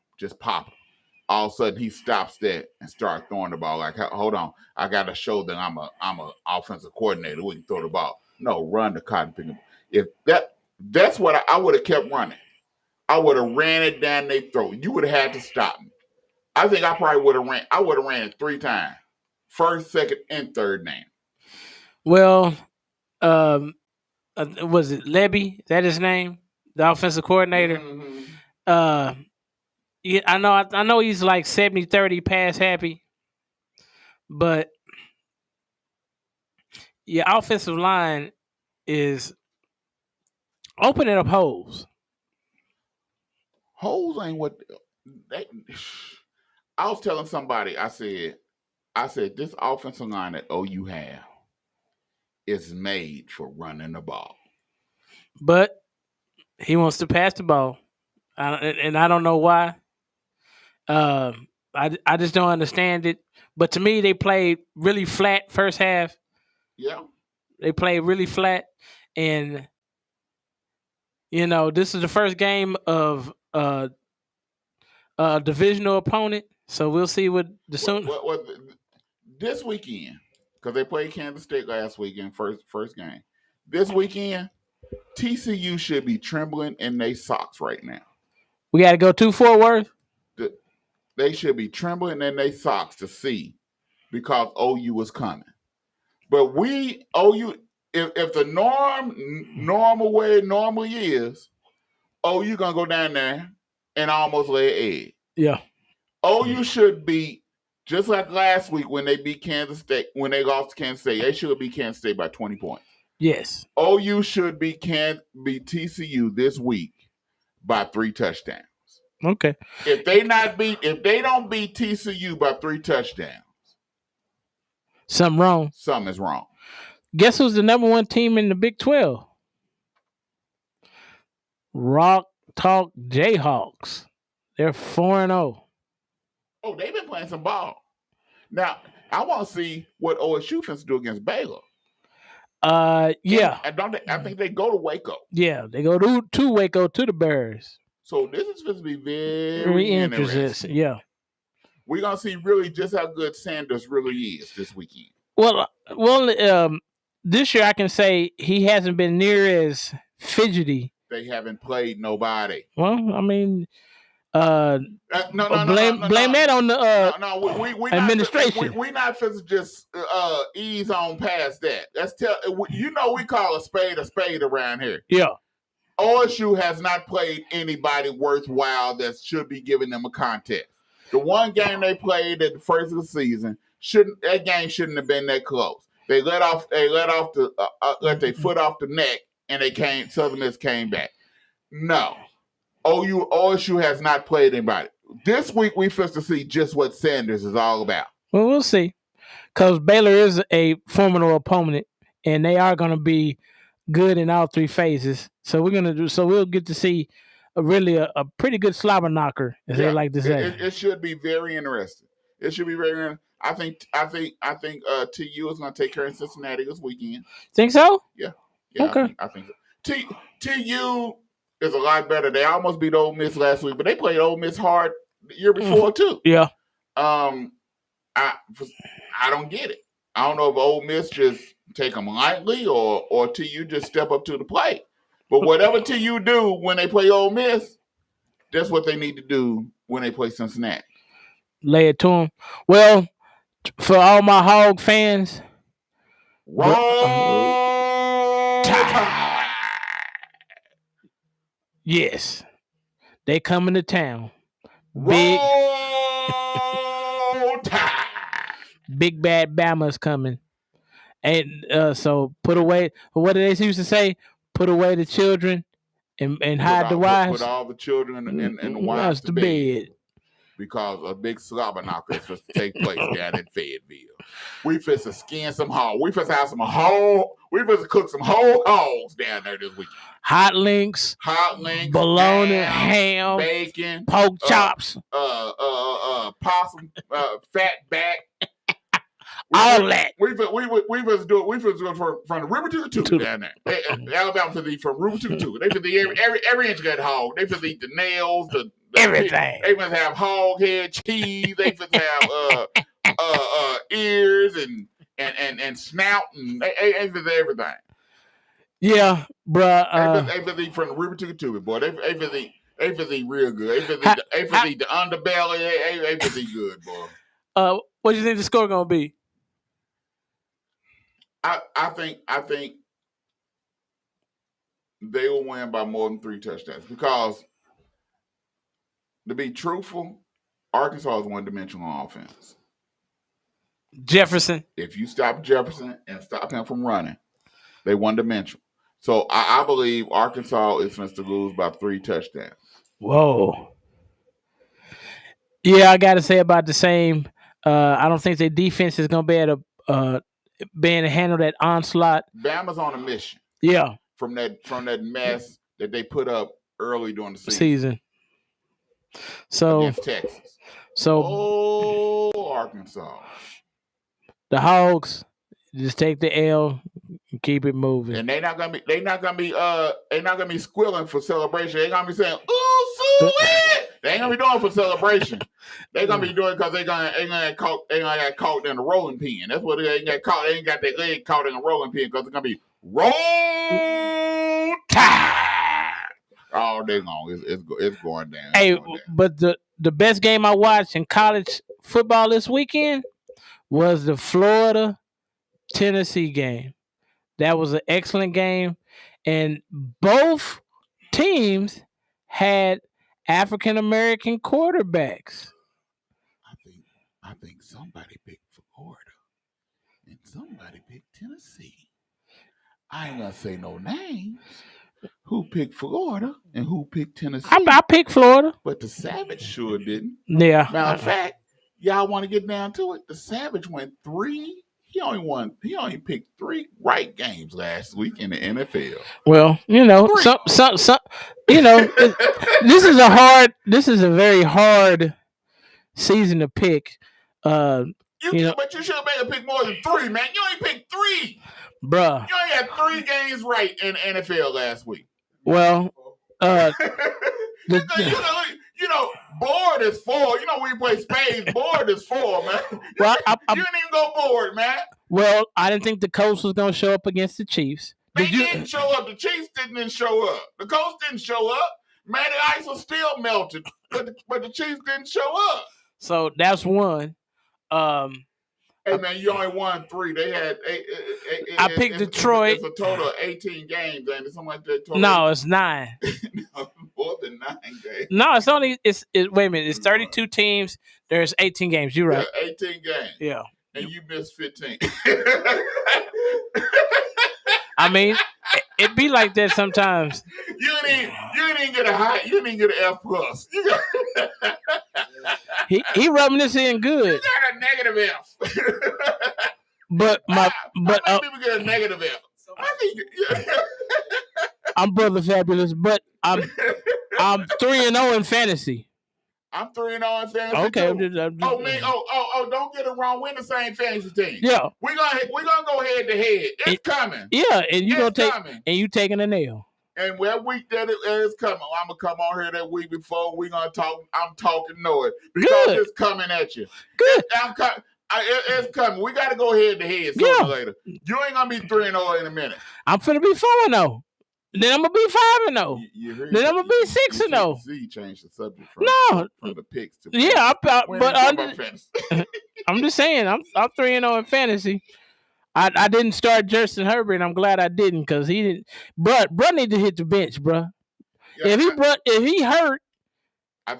All of a sudden he stops that and starts throwing the ball. Like, hold on, I gotta show that I'm a offensive coordinator. We can throw the ball. No, run the cotton picking. If that's what I would have kept running. I would have ran it down their throat. You would have had to stop me. I think I probably would have ran. I would have ran it 3 times. First, second, and third name. Well, was it Lebby? Is that his name? The offensive coordinator? Mm-hmm. Yeah, I know he's like 70-30 pass happy. But your offensive line is opening up holes. Holes ain't what I was telling somebody. I said this offensive line that OU have is made for running the ball. But he wants to pass the ball, and I don't know why. I just don't understand it. But to me, they played really flat first half. Yeah, they played really flat, and this is the first game of a divisional opponent. So we'll see what the this weekend, because they played Kansas State last weekend, first game. This weekend, TCU should be trembling in their socks right now. We got to go to Fort Worth. They should be trembling in their socks to see, because OU is coming. But OU, if the normal way it normally is, OU gonna go down there and almost lay an egg. Yeah. OU should be just like last week when they beat Kansas State. When they lost to Kansas State, they should beat Kansas State by 20 points. Yes. OU should beat TCU this week by 3 touchdowns. Okay. If they don't beat TCU by 3 touchdowns, something is wrong. Guess who's the number 1 team in the Big 12? Rock Talk Jayhawks. They're 4-0. Oh, they've been playing some ball. Now, I want to see what OSU fans do against Baylor. Yeah. I think they go to Waco. Yeah, they go to Waco to the Bears. So this is supposed to be very interesting. Yeah. We're going to see really just how good Sanders really is this weekend. Well, this year I can say he hasn't been near as fidgety. They haven't played nobody. Well, I mean, blame that on the we administration. We're not supposed to just ease on past that. We call a spade around here. Yeah. OSU has not played anybody worthwhile that should be giving them a contest. The one game they played at the first of the season shouldn't have been that close. They let their foot off the neck, and Southern Miss came back. No, OSU has not played anybody. This week we supposed to see just what Sanders is all about. Well, we'll see, because Baylor is a formidable opponent, and they are going to be good in all 3 phases. So we'll get to see a pretty good slobber knocker, as they like to say. It should be very interesting. It should be very interesting. I think TU is going to take care of Cincinnati this weekend. Think so? Yeah. Okay. I think so. TU is a lot better. They almost beat Ole Miss last week, but they played Ole Miss hard the year before too. Yeah. I don't get it. I don't know if Ole Miss just take them lightly or TU just step up to the plate. But whatever TU do when they play Ole Miss, that's what they need to do when they play Cincinnati. Lay it to them. Well, for all my Hog fans, Roll Tide. Yes, they coming to town. Roll Tide. Big bad Bama's coming. And so put away, what did they used to say? Put away the children and hide the wives. Put all the children and the wives to bed. Because a big slobber knocker is supposed to take place down in Fayetteville. We supposed to skin some hogs. We supposed to have some whole. We supposed to cook some whole hogs down there this weekend. Hot links, bologna, ham, bacon, pork chops, possum, fat back. All that. We supposed to do it. We supposed to go from the river to the tube down there. Alabama to the from river to the tube. They supposed to eat every inch of that hog. They supposed to eat the nails, the everything. They must have hog head cheese. They must have ears and snout and they must have everything. Yeah, bruh. They must eat from the river to the tube, boy. They must eat real good. They must eat the underbelly. They must eat good, boy. What do you think the score gonna be? I think they will win by more than 3 touchdowns because, to be truthful, Arkansas is one-dimensional on offense. Jefferson. If you stop Jefferson and stop him from running, they one-dimensional. So I believe Arkansas is supposed to lose by 3 touchdowns. Whoa. Yeah, I got to say about the same. I don't think their defense is going to be able to handle that onslaught. Bama's on a mission. Yeah. From that mess that they put up early during the season. So against Texas. So Arkansas. The Hogs just take the L and keep it moving. And they're not gonna be squealing for celebration. They're gonna be saying, "Ooh, sweet!" They ain't gonna be doing it for celebration. They're gonna be doing it because they gonna get caught in a rolling pin. That's what they ain't got caught. They ain't got their leg caught in a rolling pin because it's gonna be roll tide all day long. It's going down. Hey, but the best game I watched in college football this weekend was the Florida-Tennessee game. That was an excellent game, and both teams had African American quarterbacks. I think somebody picked Florida and somebody picked Tennessee. I ain't gonna say no names. Who picked Florida and who picked Tennessee? I picked Florida, but the Savage sure didn't. Yeah. Matter of fact, y'all want to get down to it? The Savage went 3. He only picked 3 right games last week in the NFL. Well, some this is a very hard season to pick. But you should have made a pick more than 3, man. You only picked 3. Bruh. You only had 3 games right in the NFL last week. Well, board is 4. You know, when you play spades, board is 4, man. Well, you didn't even go board, man. Well, I didn't think the Colts was going to show up against the Chiefs. They didn't show up. The Chiefs didn't show up. The Colts didn't show up. Matty Ice was still melted, but the Chiefs didn't show up. So that's one. Hey, man, you only won 3. They had I picked Detroit. It's a total of 18 games, ain't it? Something like that. No, it's 9. No, more than 9 games. No, it's only wait a minute. It's 32 teams. There's 18 games. You're right. Yeah, 18 games. Yeah. And you missed 15. I mean, it be like that sometimes. You didn't get a high. You didn't get an F plus. He rubbing this in good. You got a negative F. But how many people get a negative F? I'm brother fabulous, but I'm 3-0 in fantasy. I'm 3-0 in fantasy. Okay. Too. Don't get it wrong. We're in the same fantasy team. Yeah. We're gonna go head to head. It's coming. Yeah, and you taking a nail. And that week that it is coming, I'm gonna come on here that week before. We're gonna talk. I'm talking noise because it's coming at you. Good. It's coming. We got to go head to head sooner or later. You ain't gonna be 3-0 in a minute. I'm finna be 4-0. Then I'm gonna be 5-0. Then I'm gonna be 6-0. See, you changed the subject from the picks to I'm just saying I'm 3-0 in fantasy. I didn't start Justin Herbert, and I'm glad I didn't because he didn't. But bro need to hit the bench, bro. Yeah, if he hurt,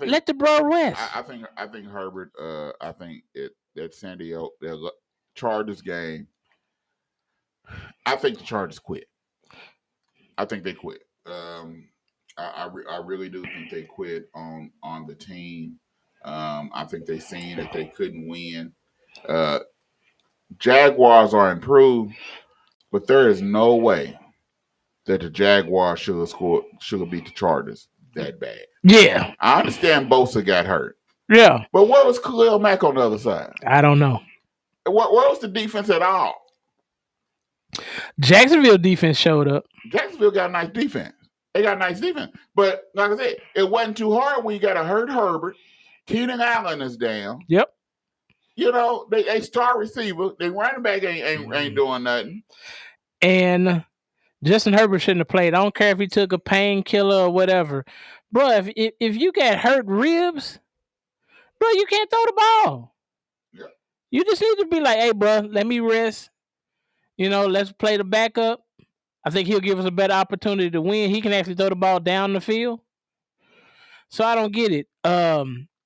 let the bro rest. I think Herbert. I think that San Diego Chargers game. I think the Chargers quit. I think they quit. I really do think they quit on the team. I think they seen that they couldn't win. Jaguars are improved, but there is no way that the Jaguars should have beat the Chargers that bad. Yeah. I understand Bosa got hurt. Yeah. But where was Khalil Mack on the other side? I don't know. Where was the defense at all? Jacksonville defense showed up. Jacksonville got a nice defense. They got a nice defense. But like I said, it wasn't too hard when you got a hurt Herbert. Keenan Allen is down. Yep. You know, they star receiver. They running back ain't doing nothing. And Justin Herbert shouldn't have played. I don't care if he took a painkiller or whatever. Bro, if you got hurt ribs, bro, you can't throw the ball. Yeah. You just need to be like, hey, bro, let me rest. You know, let's play the backup. I think he'll give us a better opportunity to win. He can actually throw the ball down the field. So I don't get it.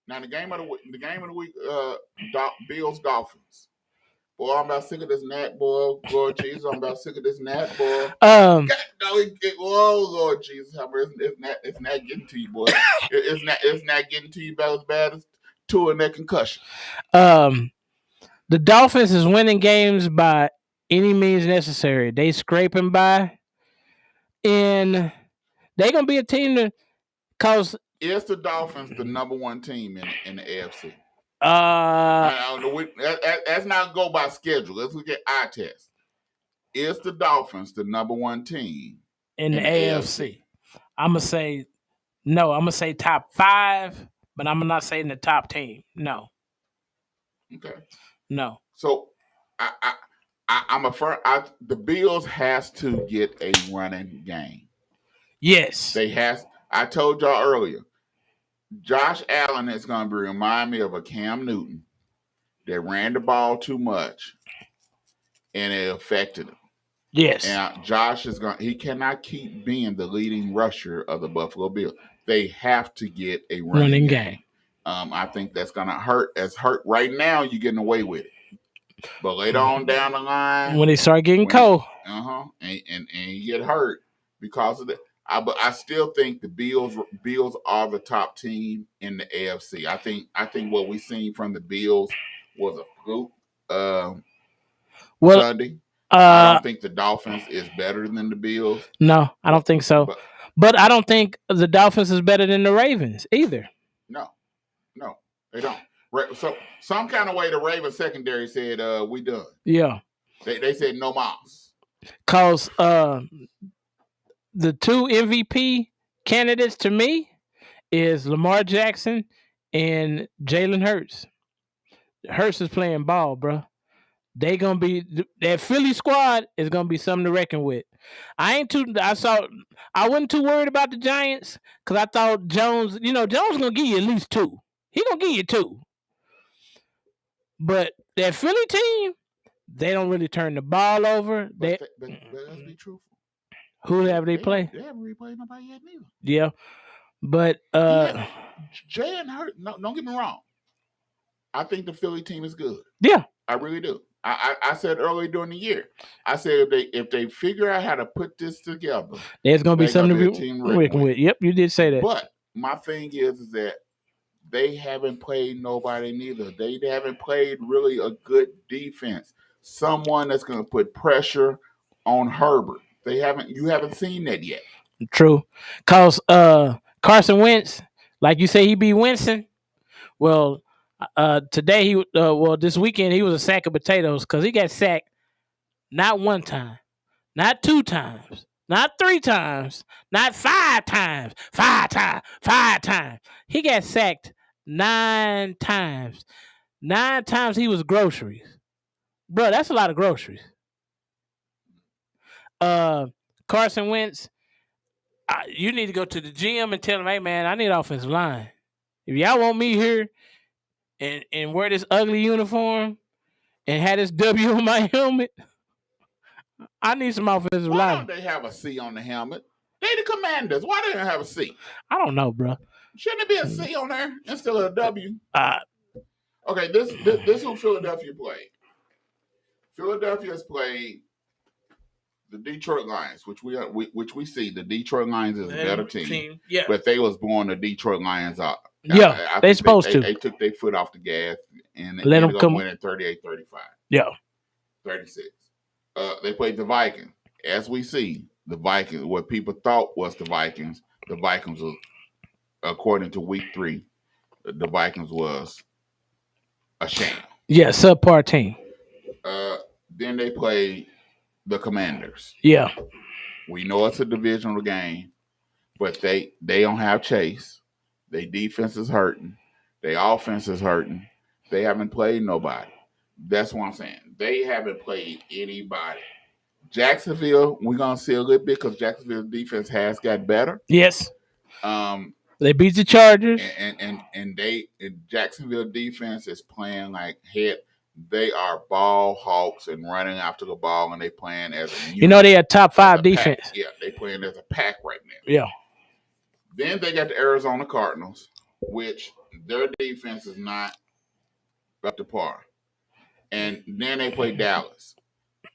Now the game of the week, Bills Dolphins. Boy, I'm about sick of this gnat, boy. Lord Jesus, I'm about sick of this gnat, boy. Oh Lord Jesus, it's not getting to you, boy. it's not getting to you about as bad as Tua and that concussion. The Dolphins is winning games by any means necessary. They scraping by, and they gonna be a team that cause. Is the Dolphins the number one team in the AFC? That's not go by schedule. Let's look at eye test. Is the Dolphins the number one team in the AFC? I'm gonna say no. I'm gonna say top 5, but I'm not saying the top team. No. Okay. No. So the Bills has to get a running game. Yes. They has. I told y'all earlier, Josh Allen is going to remind me of a Cam Newton that ran the ball too much, and it affected him. Yes. And Josh he cannot keep being the leading rusher of the Buffalo Bills. They have to get a running game. I think that's going to hurt. It's hurt right now. You're getting away with it. But later on down the line, when they start getting cold, and you get hurt because of that. But I still think the Bills are the top team in the AFC. I think what we seen from the Bills was a fluke Sunday. I don't think the Dolphins is better than the Bills. No, I don't think so. But I don't think the Dolphins is better than the Ravens either. No, they don't. So some kind of way the Ravens secondary said, we done. Yeah. They said no mas. Because the 2 MVP candidates to me is Lamar Jackson and Jalen Hurts. Hurts is playing ball, bro. They gonna be that Philly squad is gonna be something to reckon with. I wasn't too worried about the Giants because I thought Jones gonna give you at least 2. He gonna give you 2. But that Philly team, they don't really turn the ball over. But let's be truthful. Who have they played? They haven't really played nobody yet neither. Yeah. But Jalen Hurts, no, don't get me wrong. I think the Philly team is good. Yeah. I really do. I said earlier during the year, I said if they figure out how to put this together, there's gonna be something to be reckon with. Yep, you did say that. But my thing is that they haven't played nobody neither. They haven't played really a good defense. Someone that's gonna put pressure on Herbert. You haven't seen that yet. True. Cause Carson Wentz, like you say, he be wincing. Well, today this weekend he was a sack of potatoes because he got sacked not 1 time, not 2 times, not 3 times, not 5 times. 5 times. He got sacked 9 times. 9 times he was groceries. Bro, that's a lot of groceries. Carson Wentz, you need to go to the gym and tell him, hey, man, I need offensive line. If y'all want me here and wear this ugly uniform and have this W on my helmet, I need some offensive Why line. don't they have a C on the helmet? They the Commanders. Why they don't have a C? I don't know, bro. Shouldn't there be a C on there instead of a W? Okay, this who Philadelphia played. Philadelphia has played the Detroit Lions, which we see the Detroit Lions is a better team. Yeah. But they was born the Detroit Lions out. Yeah, they supposed to. They took their foot off the gas and they Let ended them up come winning 38-35. Yeah. 36. They played the Vikings. As we see, the Vikings, what people thought was the Vikings was, according to week 3, the Vikings was a sham. Yeah, subpar team. Then they played the Commanders. Yeah. We know it's a divisional game, but they don't have Chase. Their defense is hurting. Their offense is hurting. They haven't played nobody. That's what I'm saying. They haven't played anybody. Jacksonville, we're gonna see a little bit because Jacksonville's defense has got better. Yes. They beat the Chargers. And Jacksonville defense is playing like head. They are ball hawks and running after the ball, and they playing as a unit. You know they are top 5 defense. Pack. Yeah, they playing as a pack right now. Yeah. Then they got the Arizona Cardinals, which their defense is not up to par. And then they play Dallas.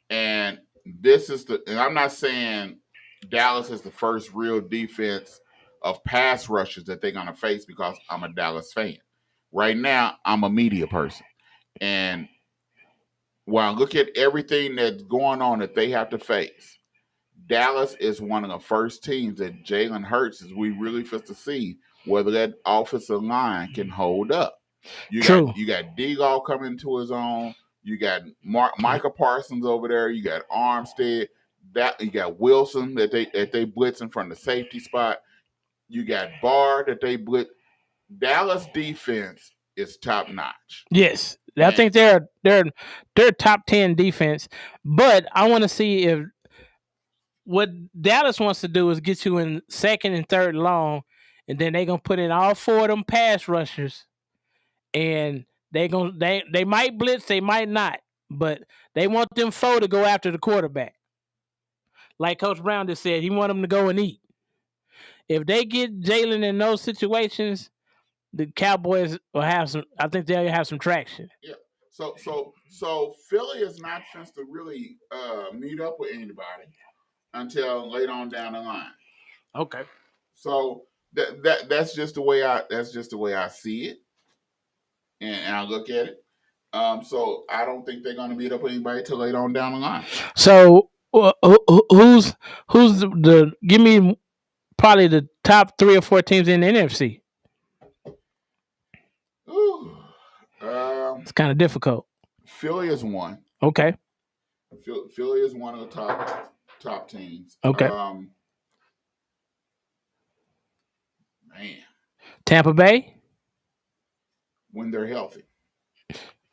And and I'm not saying Dallas is the first real defense of pass rushers that they're going to face because I'm a Dallas fan. Right now, I'm a media person. And when I look at everything that's going on that they have to face, Dallas is one of the first teams that Jalen Hurts is we really fit to see whether that offensive line can hold up. You got D-Law coming to his own. You got Micah Parsons over there. You got Armstead. You got Wilson that they blitzing from the safety spot. You got Barr that they blitz. Dallas defense is top notch. Yes, I think they're top 10 defense. But I want to see if what Dallas wants to do is get you in 2nd and 3rd long, and then they're gonna put in all 4 of them pass rushers, and they might blitz, they might not, but they want them 4 to go after the quarterback. Like Coach Brown just said, he want them to go and eat. If they get Jalen in those situations, the Cowboys will have some. I think they'll have some traction. Yeah. So Philly is not supposed to really meet up with anybody until later on down the line. Okay. So that's just the way I see it, and I look at it. So I don't think they're going to meet up with anybody till later on down the line. So who's the give me probably the top 3 or 4 teams in the NFC? Ooh, it's kind of difficult. Philly is one. Okay. Philly is one of the top teams. Okay. Man. Tampa Bay? When they're healthy.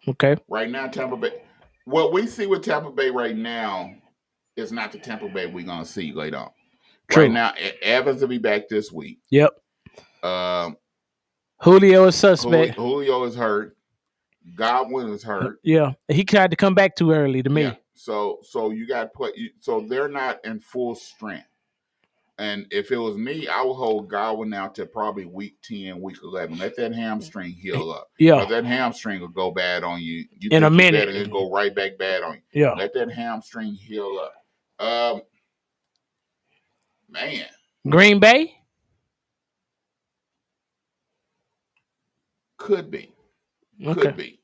Okay. Right now, Tampa Bay. What we see with Tampa Bay right now is not the Tampa Bay we're going to see later on. True. Right now, Evans will be back this week. Yep. Julio is suspect. Julio is hurt. Godwin is hurt. Yeah. He tried to come back too early to me. Yeah. So you got to put. So they're not in full strength. And if it was me, I would hold Godwin out to probably week 10, week 11. Let that hamstring heal up. Yeah. That hamstring will go bad on you. In a minute. It'll go right back bad on you. Yeah. Let that hamstring heal up. Man. Green Bay? Could be. Okay. Could be.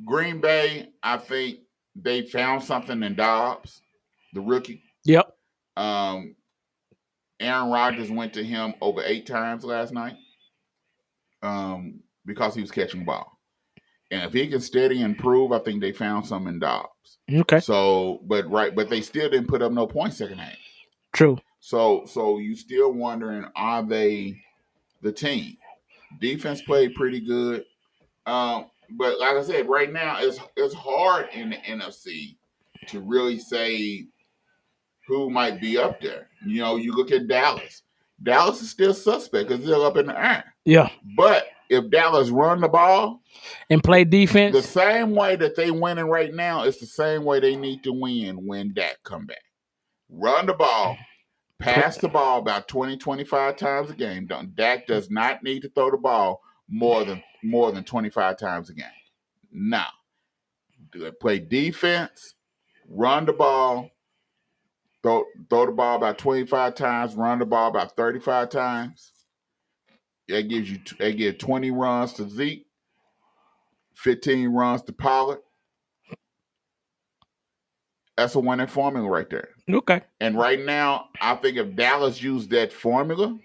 Green Bay, I think they found something in Dobbs, the rookie. Yep. Aaron Rodgers went to him over 8 times last night because he was catching the ball. And if he can steady and improve, I think they found something in Dobbs. Okay. So, but they still didn't put up no points second half. True. So you still wondering, are they the team? Defense played pretty good. but like I said, right now it's hard in the NFC to really say who might be up there. You know, you look at Dallas. Dallas is still suspect because they're up in the air. Yeah. But if Dallas run the ball and play defense, the same way that they winning right now, it's the same way they need to win when Dak come back. Run the ball, pass the ball about 20, 25 times a game. Dak does not need to throw the ball more than 25 times a game. Now, play defense, run the ball, throw the ball about 25 times, run the ball about 35 times. That gives 20 runs to Zeke, 15 runs to Pollard. That's a winning formula right there. Okay. And right now, I think if Dallas used that formula,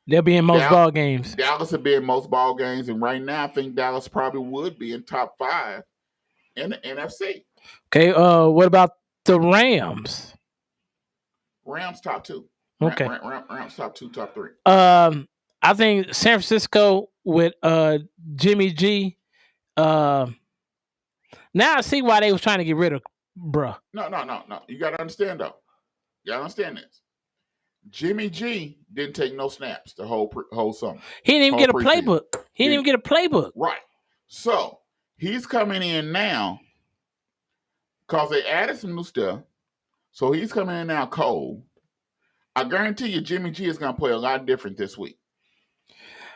they'll be in most ball games. Dallas would be in most ball games, and right now, I think Dallas probably would be in top 5 in the NFC. Okay. What about the Rams? Rams top 2. Okay. Rams top 2, top 3. I think San Francisco with Jimmy G. Now I see why they was trying to get rid of bruh. No. You got to understand, though. You got to understand this. Jimmy G didn't take no snaps the whole summer. He didn't even get a playbook. He didn't even get a playbook. Right. So, he's coming in now because they added some new stuff. So, he's coming in now cold. I guarantee you Jimmy G is going to play a lot different this week.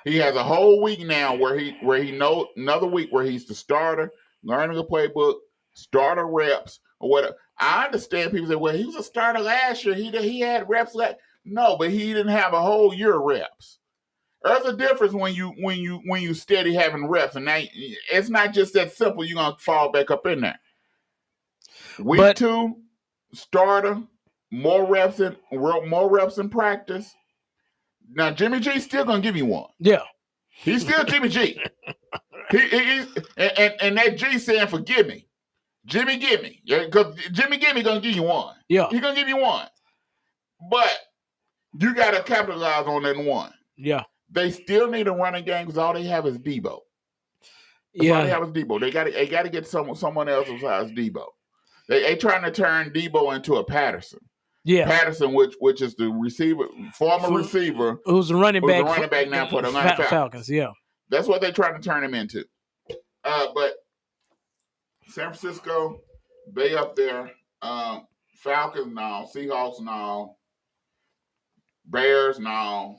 He has a whole week now where he knows another week where he's the starter, learning a playbook, starter reps, or whatever. I understand people say, well, he was a starter last year. He had reps no, but he didn't have a whole year of reps. There's a difference when you steady having reps, and now it's not just that simple. You're gonna fall back up in there. Week 2, starter, more reps in practice. Now Jimmy G's still gonna give you one. Yeah, he's still Jimmy G. And that G saying forgive me, Jimmy, give me, because Jimmy Gimme gonna give you one. Yeah, he's gonna give you one, but you gotta capitalize on that one. Yeah, they still need a running game because all they have is Debo. All they have is Debo. They gotta get someone else besides Debo. They trying to turn Debo into a Patterson. Yeah, Patterson, which is the receiver, former receiver, who's a running back now for the Atlanta Falcons. Yeah, that's what they're trying to turn him into. But San Francisco, they up there. Falcons now, Seahawks now, Bears now.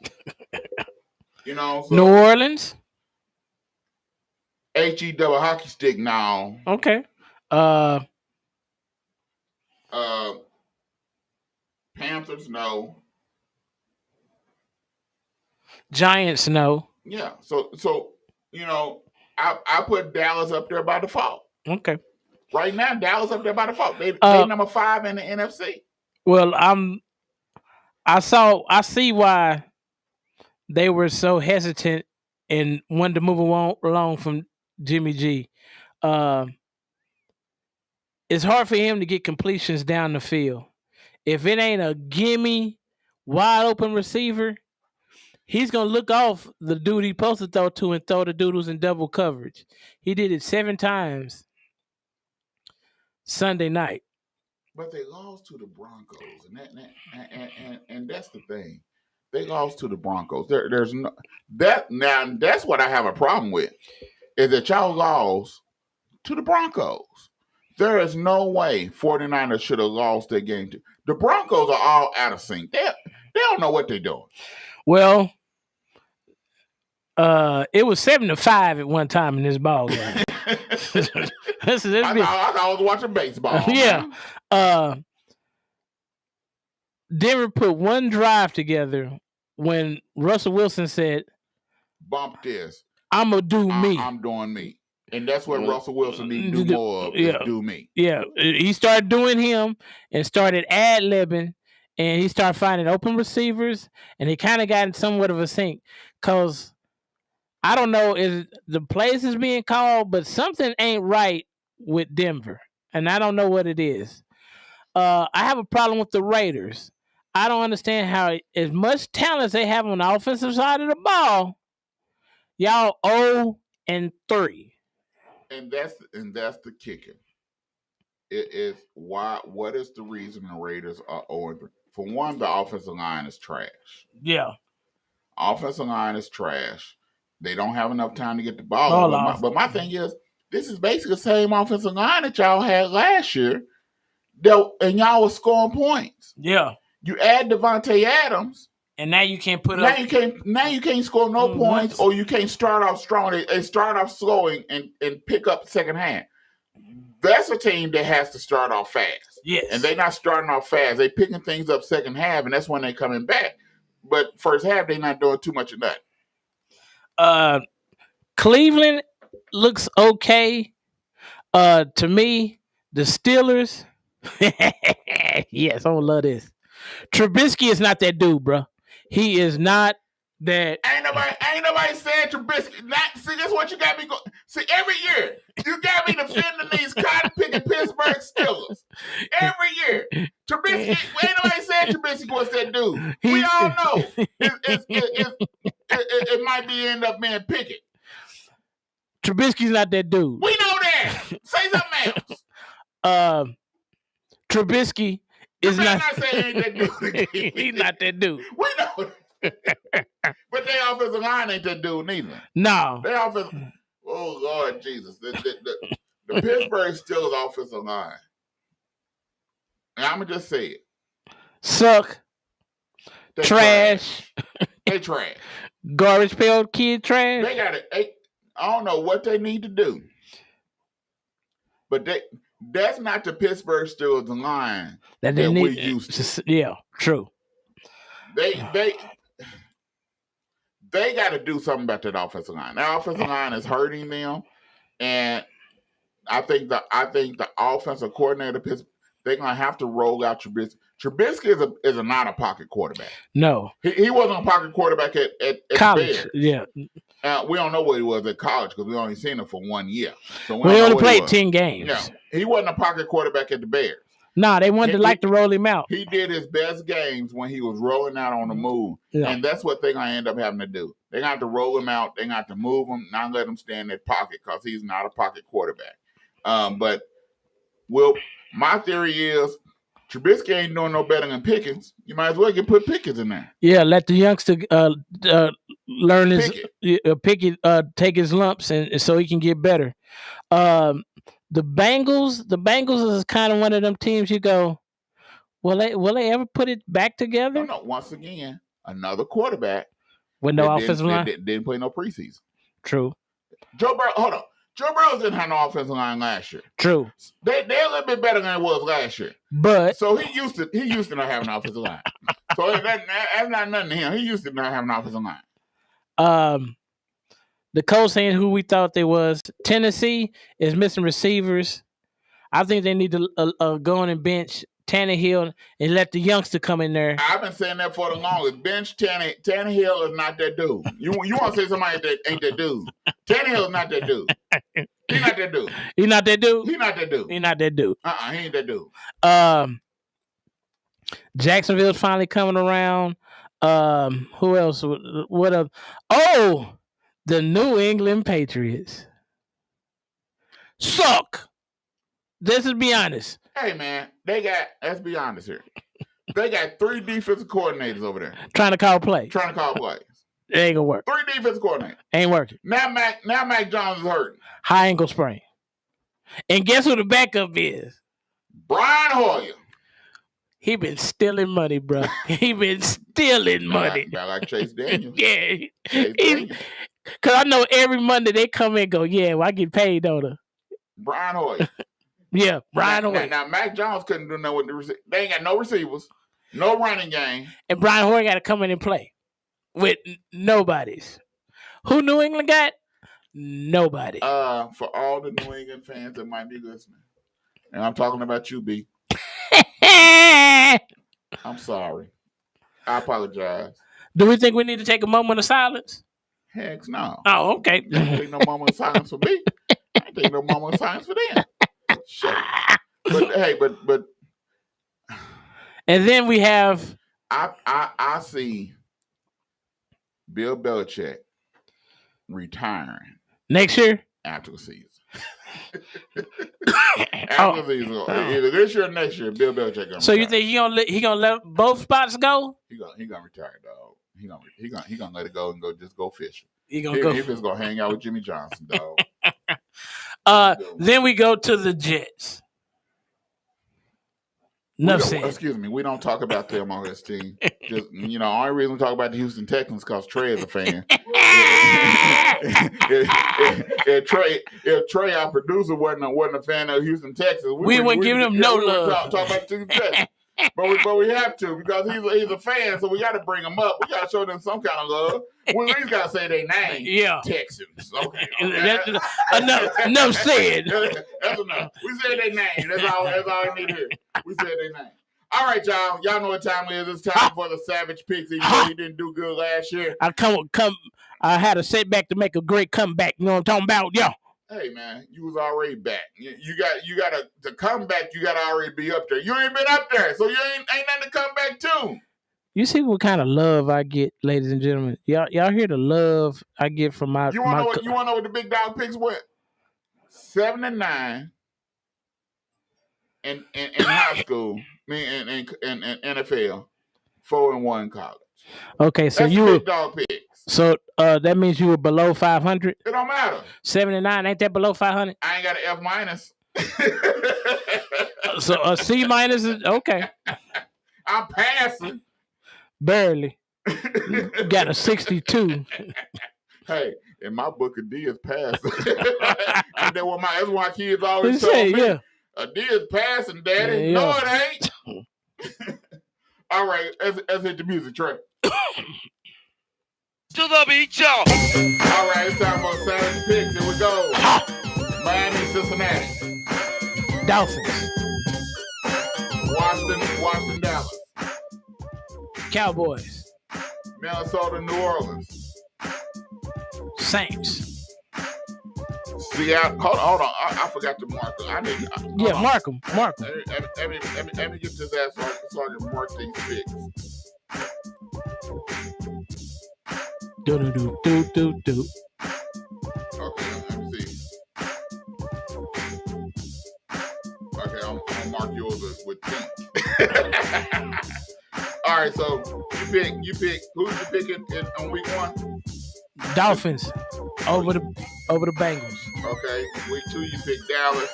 So New Orleans, HE double hockey stick now. Okay. Panthers, no. Giants, no. Yeah. So I put Dallas up there by default. Okay. Right now, Dallas up there by default. They number 5 in the NFC. Well, I see why they were so hesitant and wanted to move along from Jimmy G. It's hard for him to get completions down the field. If it ain't a gimme, wide open receiver, he's going to look off the dude he's supposed to throw to and throw the doodles in double coverage. He did it 7 times Sunday night. But they lost to the Broncos, and that's the thing. They lost to the Broncos. There's no that now. That's what I have a problem with, is that y'all lost to the Broncos. There is no way 49ers should have lost that game. The Broncos are all out of sync. They don't know what they're doing. Well, it was 7-5 at one time in this ball game. I thought I was watching baseball. Yeah. Denver put one drive together when Russell Wilson said, "Bump this. I'm gonna do me. I'm doing me." And that's what Russell Wilson needs to do more of, is do me. Yeah. He started doing him and started ad-libbing, and he started finding open receivers, and he kind of got in somewhat of a sync. Because I don't know if the plays is being called, but something ain't right with Denver, and I don't know what it is. I have a problem with the Raiders. I don't understand how, as much talent as they have on the offensive side of the ball, y'all 0-3. and that's the kicker. It is what is the reason the Raiders are 0-3? For one, the offensive line is trash. Yeah. Offensive line is trash. They don't have enough time to get the ball out. But my thing is, this is basically the same offensive line that y'all had last year, and y'all was scoring points. Yeah. You add Devontae Adams, and now you can't put now up. You can't score no points, or you can't start off strong. They start off slow and pick up the second half. That's a team that has to start off fast. Yes. And they're not starting off fast. They're picking things up second half, and that's when they're coming back. But first half, they're not doing too much of that. Cleveland looks okay. To me, the Steelers. Yes, I don't love this. Trubisky is not that dude, bro. He is not that. Ain't nobody saying Trubisky. See, that's what you got me going. See, every year you got me defending these cotton picking Pittsburgh Steelers. Every year, Trubisky. Ain't nobody saying Trubisky was that dude. We all know it might be end up being Pickett. Trubisky's not that dude. We know that. Say something else. Trubisky is not. Saying ain't that dude. He's not that dude. We know that. But their offensive line ain't that dude neither. No. Their offensive. Oh Lord Jesus, the Pittsburgh Steelers offensive line. And I'm gonna just say it. Suck. They trash. They trash. Garbage pail kid trash. They got it. I don't know what they need to do, but that's not the Pittsburgh Steelers line that we used to. Yeah, true. They got to do something about that offensive line. That offensive line is hurting them, and I think the offensive coordinator, they're gonna have to roll out Trubisky. Trubisky is not a pocket quarterback. No, he wasn't a pocket quarterback at college. Bears. Yeah, we don't know what he was at college because we only seen him for 1 year. So we only played 10 games. Yeah, he wasn't a pocket quarterback at the Bears. Nah, they wanted to roll him out. He did his best games when he was rolling out on the move. Yeah. And that's what they're going to end up having to do. They're going to have to roll him out. They're going to have to move him, not let him stay in that pocket because he's not a pocket quarterback. But my theory is Trubisky ain't doing no better than Pickens. You might as well put Pickens in there. Yeah, let the youngster learn his Pickett take his lumps and so he can get better. The Bengals is kind of one of them teams you go, will they ever put it back together? No. Once again, another quarterback with no offensive line. Didn't play no preseason. True. Joe Burrow didn't have no offensive line last year. True. They're a little bit better than it was last year. But so he used to not have an offensive line. So that's not nothing to him. He used to not have an offensive line. The Colts saying who we thought they was. Tennessee is missing receivers. I think they need to go on and bench Tannehill and let the youngster come in there. I've been saying that for the longest. Bench Tannehill is not that dude. You want to say somebody that ain't that dude. Tannehill is not that dude. He's not that dude. He's not that dude? He's not that dude. He's not that dude. He ain't that dude. Jacksonville's finally coming around. Who else? What up? Oh! The New England Patriots suck. Let's be honest. Hey, man, let's be honest here. They got 3 defensive coordinators over there. Trying to call plays. It ain't going to work. 3 defensive coordinators. Ain't working. Now Mac Jones is hurting. High ankle sprain. And guess who the backup is? Brian Hoyer. He been stealing money, bro. He been stealing money. Like Chase Daniels. Yeah. Because I know every Monday they come in and go, yeah, well, I get paid, don't I? Brian Hoyer. Yeah, Brian Hoyer. Now, Mac Jones couldn't do nothing with the receivers. They ain't got no receivers, no running game. And Brian Hoyer got to come in and play with nobody's. Who New England got? Nobody. For all the New England fans that might be listening, and I'm talking about you, B. I'm sorry. I apologize. Do we think we need to take a moment of silence? Heck no. Oh, okay. I ain't take no moment of silence for me. I ain't take no moment of silence for them. Shit. But hey, but and then we have I see Bill Belichick retiring next year after the season. After the season, either this year or next year, Bill Belichick gonna. So retire. you think he gonna let both spots go? He gonna retire, dog. He gonna let it go and go fishing. He gonna go. If it's gonna hang out with Jimmy Johnson, dog. Then we go to the Jets. Excuse me. We don't talk about them on this team. Just only reason we talk about the Houston Texans because Trey is a fan. if Trey, our producer, wasn't a fan of Houston Texans, we wouldn't give him no love. Talk about the Jets. But we have to because he's a fan, so we got to bring him up. We got to show them some kind of love. We at least got to say their name. Yeah, Texans. Okay. Enough said. That's enough. We said their name. That's all I need to hear. We said their name. All right, y'all. Y'all know what time it is. It's time for the Savage Picks. Even though he didn't do good last year. I had a setback to make a great comeback. You know what I'm talking about, yo? Hey man, you was already back. You got to come back. You got to already be up there. You ain't been up there, so you ain't nothing to come back to. You see what kind of love I get, ladies and gentlemen. Y'all hear the love I get from my. You want to know what the Big Dog Picks went? 7-9 in high school. In NFL, 4-1 college. Okay, so that's you were Big Dog Picks. So that means you were below 500. It don't matter. 7-9, ain't that below 500? I ain't got an F minus. So a C minus is okay. I'm passing. Barely. Got a 62. Hey, in my book, a D is passing. And that's what my kids always tell me. Yeah. A D is passing, Daddy. Yeah. No, it ain't. All right, let's hit the music, Trey. To the beat, y'all. All right, it's time for Savage Picks. Here we go. Miami, Cincinnati. Dolphins. Washington, Dallas. Cowboys. Minnesota, New Orleans. Saints. Seattle. Hold on. I forgot to mark them. Mark them. Let me get to that so I can mark these picks. Do. Okay, let me see. Okay, I'm gonna mark yours with pink. All right, so you pick. Who's you picking on week 1? Dolphins over the Bengals. Okay, week 2 you pick Dallas.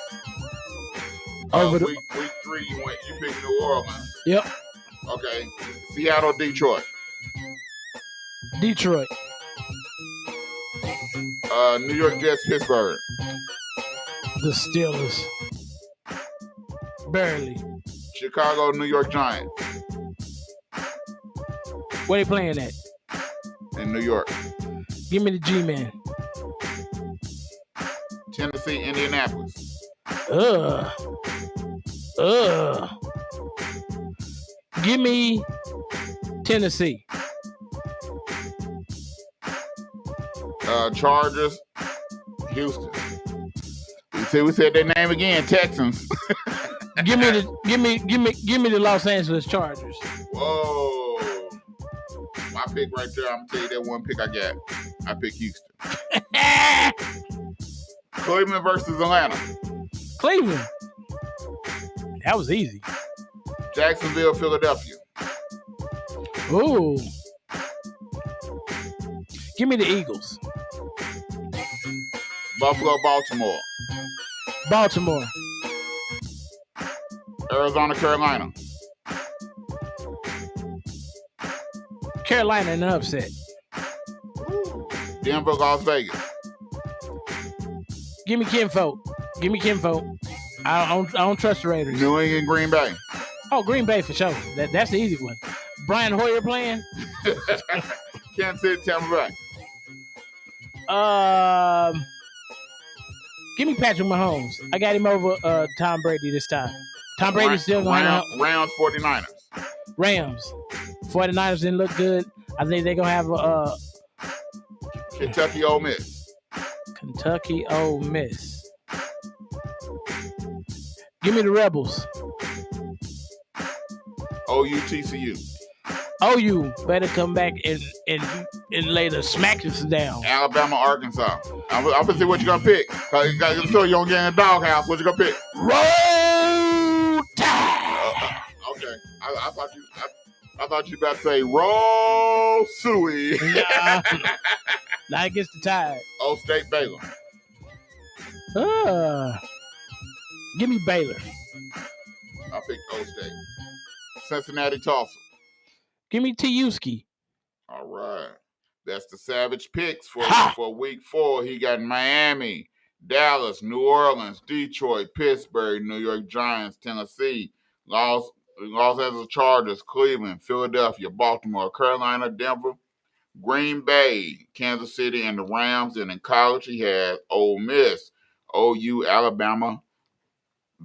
Week 3 you pick New Orleans. Yep. Okay, Seattle, Detroit. Detroit. New York Jets, Pittsburgh. The Steelers. Barely. Chicago, New York Giants. Where they playing at? In New York. Give me the G-Man. Tennessee, Indianapolis. Give me Tennessee. Chargers, Houston. We said their name again, Texans. Give me the Los Angeles Chargers. Whoa. My pick right there, I'm gonna tell you that one pick I got. I picked Houston. Cleveland versus Atlanta. Cleveland. That was easy. Jacksonville, Philadelphia. Ooh. Give me the Eagles. Buffalo, Baltimore. Baltimore. Arizona, Carolina. Carolina in an upset. Denver, Las Vegas. Give me Kinfolk. I don't trust the Raiders. New England, Green Bay. Oh, Green Bay for sure. That's the easy one. Brian Hoyer playing. Kansas City, Tampa Bay. Give me Patrick Mahomes. I got him over Tom Brady this time. Tom Brady's still going to Rams, 49ers. Rams. 49ers didn't look good. I think they're going to have a Kentucky, Ole Miss. Kentucky, Ole Miss. Give me the Rebels. OU, TCU. OU better come back and and later smack us down. Alabama, Arkansas. I'm gonna see what you're gonna pick. Cause you don't get in the doghouse. What you gonna pick? Roll Tide. Okay. I thought you about to say roll suey. Nah, not against the Tide. Old State Baylor. Give me Baylor. I picked Old State. Cincinnati, Tulsa. Give me T-U-Ski. All right. That's the Savage picks for week 4. He got Miami, Dallas, New Orleans, Detroit, Pittsburgh, New York Giants, Tennessee, Los Angeles Chargers, Cleveland, Philadelphia, Baltimore, Carolina, Denver, Green Bay, Kansas City, and the Rams. And in college, he had Ole Miss, OU, Alabama,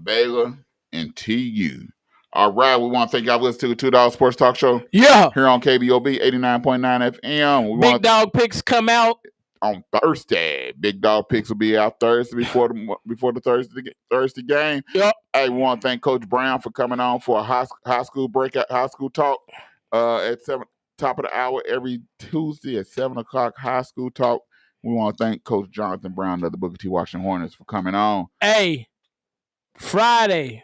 Baylor, and TU. All right, we want to thank y'all for listening to the $2 Sports Talk Show. Yeah. Here on KBOB 89.9 FM. Big Dog picks come out on Thursday. Big Dog picks will be out Thursday before the Thursday game. Yep. Hey, we want to thank Coach Brown for coming on for a high school talk at top of the hour every Tuesday at 7 o'clock. High school talk. We want to thank Coach Jonathan Brown of the Booker T. Washington Hornets for coming on. Hey, Friday.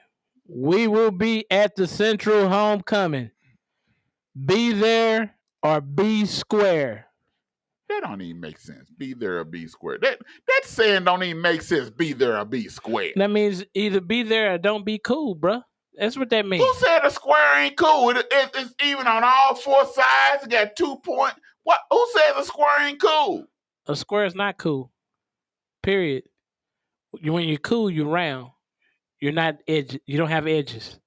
We will be at the Central Homecoming. Be there or be square. That don't even make sense. Be there or be square. That saying don't even make sense. Be there or be square. That means either be there or don't be cool, bruh. That's what that means. Who said a square ain't cool? It's even on all 4 sides. It got 2 points. What? Who said a square ain't cool? A square is not cool. Period. When you're cool, you're round. You're not edge. You don't have edges.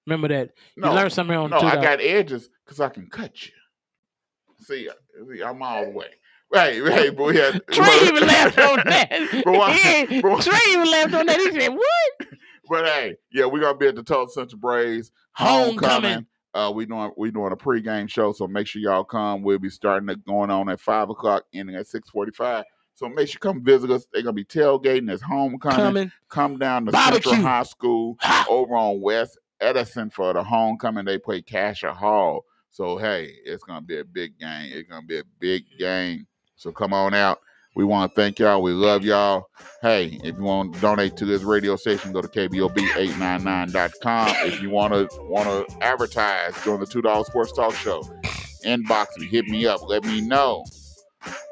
Remember that. You learned something on 2 I got edges because I can cut you. See, I'm all the way. Hey, but we had Trey even left on that. Trey even left on that. He said, "What?" But hey, yeah, we're gonna be at the Tulsa Central Braves homecoming. We doing a pregame show, so make sure y'all come. We'll be starting going on at 5 o'clock, ending at 6:45. So make sure you come visit us. They're going to be tailgating as homecoming. Come down to Central High School over on West Edison for the homecoming. They play Casher Hall. So, hey, it's going to be a big game. It's going to be a big game. So come on out. We want to thank y'all. We love y'all. Hey, if you want to donate to this radio station, go to KBOB899.com. If you want to advertise during the $2 Sports Talk Show, inbox me, hit me up, let me know.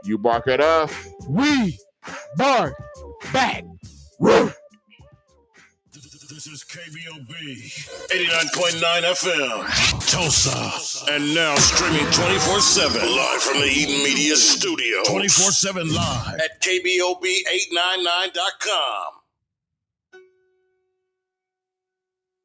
You bark at us, we bark back. This is KBOB 89.9 FM, Tulsa. And now streaming 24/7 live from the Eden Media Studio. 24/7 live at KBOB899.com.